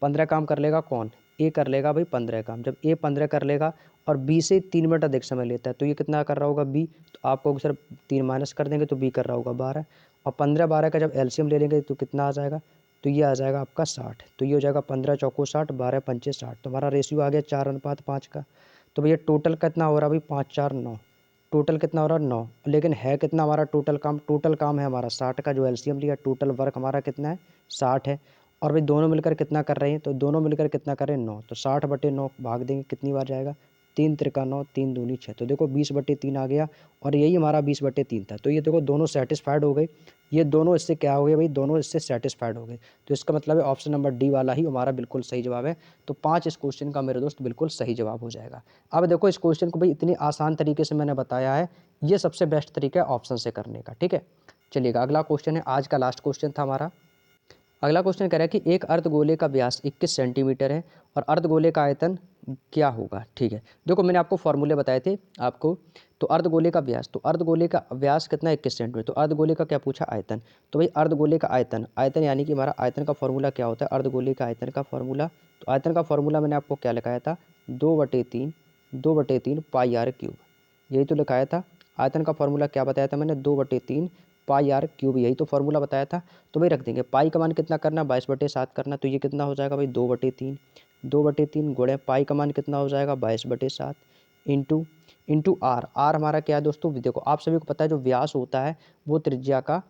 15 काम कर लेगा कौन, ए कर लेगा भाई 15 काम। जब ए 15 कर लेगा और बी से 3 मिनट अधिक समय लेता है, तो ये कितना कर रहा होगा बी, तो आपको सर 3 माइनस कर देंगे तो बी कर रहा होगा 12, और 15 12 का जब एलसीएम ले लेंगे तो कितना आ जाएगा, तो ये आ जाएगा आपका 60। तो ये हो जाएगा 15 चौको 60, 12 पंचे 60, तो हमारा रेशियो आ गया 4:5 का। तो भैया टोटल कितना हो रहा है भाई 5 4 9, टोटल कितना हो रहा है 9, लेकिन है कितना हमारा टोटल काम है हमारा 60 का, जो एलसीएम लिया टोटल वर्क हमारा कितना है 60 है। और भाई दोनों मिलकर कितना कर रहे हैं, तो दोनों मिलकर कितना कर रहे हैं 9, तो 60/9 भाग देंगे कितनी बार जाएगा, 3 त्रिका 9, 3 दूनी 6, तो देखो 20/3 आ गया और यही हमारा 20/3 था। तो ये देखो दोनों सेटिस्फाइड हो गए, ये दोनों इससे क्या हो गए भाई, दोनों इससे सेटिस्फाइड हो गए। तो इसका मतलब है ऑप्शन नंबर डी वाला ही हमारा बिल्कुल सही जवाब है। तो 5 इस क्वेश्चन का मेरे दोस्त बिल्कुल सही जवाब हो जाएगा। अब देखो इस क्वेश्चन को भाई इतनी आसान तरीके से मैंने बताया है, ये सबसे बेस्ट तरीका है ऑप्शन से करने का, ठीक है। चलिएगा अगला क्वेश्चन है, आज का लास्ट क्वेश्चन था हमारा। अगला क्वेश्चन कह रहा है कि एक अर्धगोले का व्यास 21 सेंटीमीटर है और अर्धगोले का आयतन क्या होगा, ठीक है। देखो मैंने आपको फॉर्मूले बताए थे आपको, तो अर्धगोले का व्यास, तो अर्धगोले का व्यास कितना 21 सेंटीमीटर, तो अर्धगोले का क्या पूछा आयतन, तो भाई अर्धगोले का आयतन, आयतन यानी कि हमारा आयतन का फॉर्मूला क्या होता है, अर्धगोले का आयतन का फॉर्मूला, तो आयतन का फॉर्मूला मैंने आपको क्या लिखाया था, 2/3 पाई आर क्यूब, यही तो लिखाया था। आयतन का फॉर्मूला क्या बताया था मैंने, 2/3 पाई आर क्यूब, यही तो फॉर्मूला बताया था। तो भाई रख देंगे, पाई का मान कितना करना, 22/7 करना, तो ये कितना हो जाएगा भाई 2/3 गुणे पाई का मान कितना हो जाएगा 22/7 इंटू आर, आर हमारा क्या है दोस्तों, देखो आप सभी को पता है जो व्यास होता है वो त्रिज्या का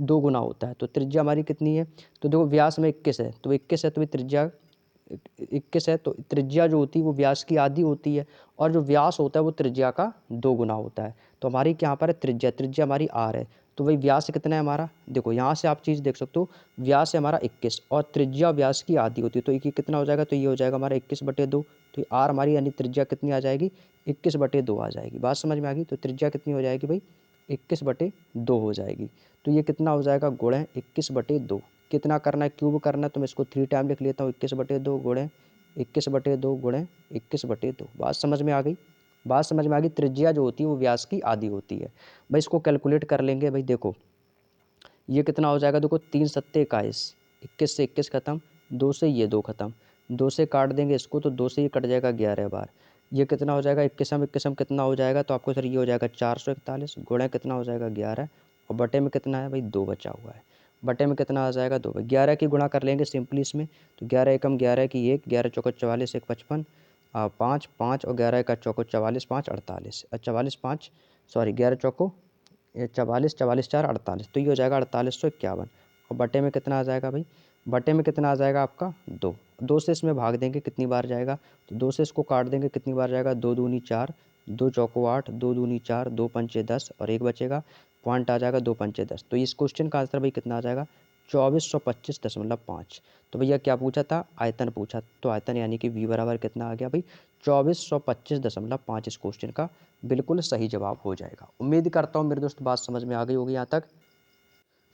2 गुना होता है। तो त्रिज्या हमारी कितनी है, तो देखो व्यास में 21 है, तो 21 है तो त्रिज्या 21 है, तो त्रिज्या जो होती है वो व्यास की आधी होती है, और जो व्यास होता है वो त्रिज्या का 2 गुना होता है। तो हमारी क्या पर है त्रिज्या हमारी आर है। तो वही व्यास कितना है हमारा, देखो यहाँ से आप चीज़ देख सकते हो, व्यास है हमारा 21 और त्रिज्या व्यास की आधी होती है, तो ये कितना हो जाएगा, तो ये हो जाएगा हमारा 21/2। तो ये आर हमारी यानी त्रिज्या कितनी आ जाएगी 21/2 आ जाएगी। बात समझ में आ गई, तो त्रिज्या कितनी हो जाएगी भाई 21/2 हो जाएगी। तो ये कितना हो जाएगा गुणे 21/2, कितना करना है क्यूब करना है, तो मैं इसको 3 टाइम लिख लेता हूँ, 21/2 गुणे 21/2 गुणे 21/2। बात समझ में आ गई, बात समझ में आ गई। त्रिज्या जो होती है वो व्यास की आधी होती है। भाई इसको कैलकुलेट कर लेंगे, भाई देखो ये कितना हो जाएगा, देखो 3 सत्ते 21, 21 से 21 खत्म, 2 से ये 2 खत्म, 2 से काट देंगे इसको तो 2 से ये कट जाएगा 11 बार, ये कितना हो जाएगा 21 कितना हो जाएगा, तो आपको सर ये हो जाएगा 441 गुणे कितना हो जाएगा 11, और बटे में कितना है भाई 2 बचा हुआ है, बटे में कितना आ जाएगा 2, 11 की गुणा कर लेंगे सिंपली इसमें, तो 11 एकम 11 की 1, 11 चौको 44, 1 55, 5 5 और 11 का चौको 44, 5 48, 44 5 सॉरी 11 चौको ये 44, 44 4 48, तो ये हो जाएगा 4851, और बटे में कितना आ जाएगा भाई, बटे में कितना आ जाएगा आपका 2, 2 से इसमें भाग देंगे कितनी बार जाएगा, तो 2 से इसको काट देंगे कितनी बार जाएगा, 2 दूनी 4, 2 चौको 8, 2 दूनी 4, 2 पंचे 10 और 1 बचेगा, पॉइंट आ जाएगा 2 पंचे 10। तो इस क्वेश्चन का आंसर भाई कितना आ जाएगा 2425.5। तो भैया क्या पूछा था, आयतन पूछा, तो आयतन यानी कि v बराबर कितना आ गया भाई 2425.5 इस क्वेश्चन का बिल्कुल सही जवाब हो जाएगा। उम्मीद करता हूँ मेरे दोस्त बात समझ में आ गई होगी यहाँ तक।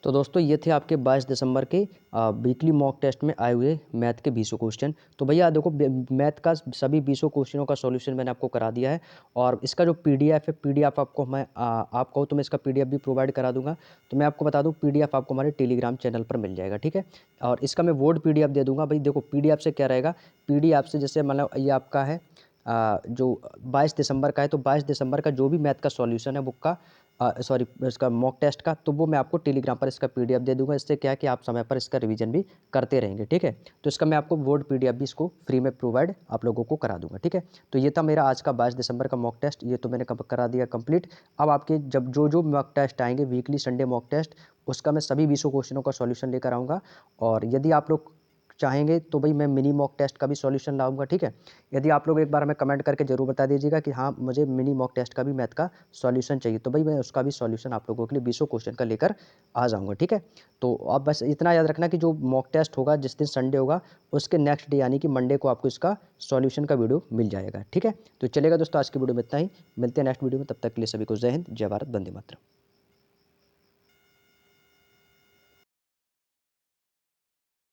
तो दोस्तों ये थे आपके 22 दिसंबर के वीकली मॉक टेस्ट में आए हुए मैथ के 20 क्वेश्चन। तो भैया देखो मैथ का सभी 20 क्वेश्चनों का सॉल्यूशन मैंने आपको करा दिया है, और इसका जो पीडीएफ है, पीडीएफ आपको मैं आप कहो तो मैं इसका पीडीएफ भी प्रोवाइड करा दूंगा। तो मैं आपको बता दूं पीडीएफ आपको हमारे टेलीग्राम चैनल पर मिल जाएगा, ठीक है। और इसका मैं वर्ड पीडीएफ दे दूंगा। भाई देखो पीडीएफ से क्या रहेगा, पीडीएफ से जैसे मतलब ये आपका है जो 22 दिसंबर का है, तो 22 दिसंबर का जो भी मैथ का सॉल्यूशन है बुक का सॉरी इसका मॉक टेस्ट का, तो वो मैं आपको टेलीग्राम पर इसका पीडीएफ दे दूंगा। इससे क्या है कि आप समय पर इसका रिवीजन भी करते रहेंगे, ठीक है। तो इसका मैं आपको वर्ड पीडीएफ भी इसको फ्री में प्रोवाइड आप लोगों को करा दूंगा, ठीक है। तो ये था मेरा आज का 22 दिसंबर का मॉक टेस्ट, ये तो मैंने करा दिया कंप्लीट। अब आपके जब जो मॉक टेस्ट आएंगे वीकली संडे मॉक टेस्ट, उसका मैं सभी 20 क्वेश्चनों का सॉल्यूशन लेकर आऊँगा। और यदि आप लोग चाहेंगे तो भाई मैं मिनी मॉक टेस्ट का भी सॉल्यूशन लाऊंगा, ठीक है। यदि आप लोग एक बार हमें कमेंट करके जरूर बता दीजिएगा कि हाँ मुझे मिनी मॉक टेस्ट का भी मैथ का सॉल्यूशन चाहिए, तो भाई मैं उसका भी सॉल्यूशन आप लोगों के लिए 20 क्वेश्चन का लेकर आ जाऊंगा, ठीक है। तो आप बस इतना याद रखना कि जो मॉक टेस्ट होगा जिस दिन संडे होगा उसके नेक्स्ट डे यानी कि मंडे को आपको इसका सॉल्यूशन का वीडियो मिल जाएगा, ठीक है। तो चलेगा दोस्तों आज की वीडियो में इतना ही, मिलते हैं नेक्स्ट वीडियो में, तब तक के लिए सभी को जय हिंद, जय भारत, वंदे मातरम।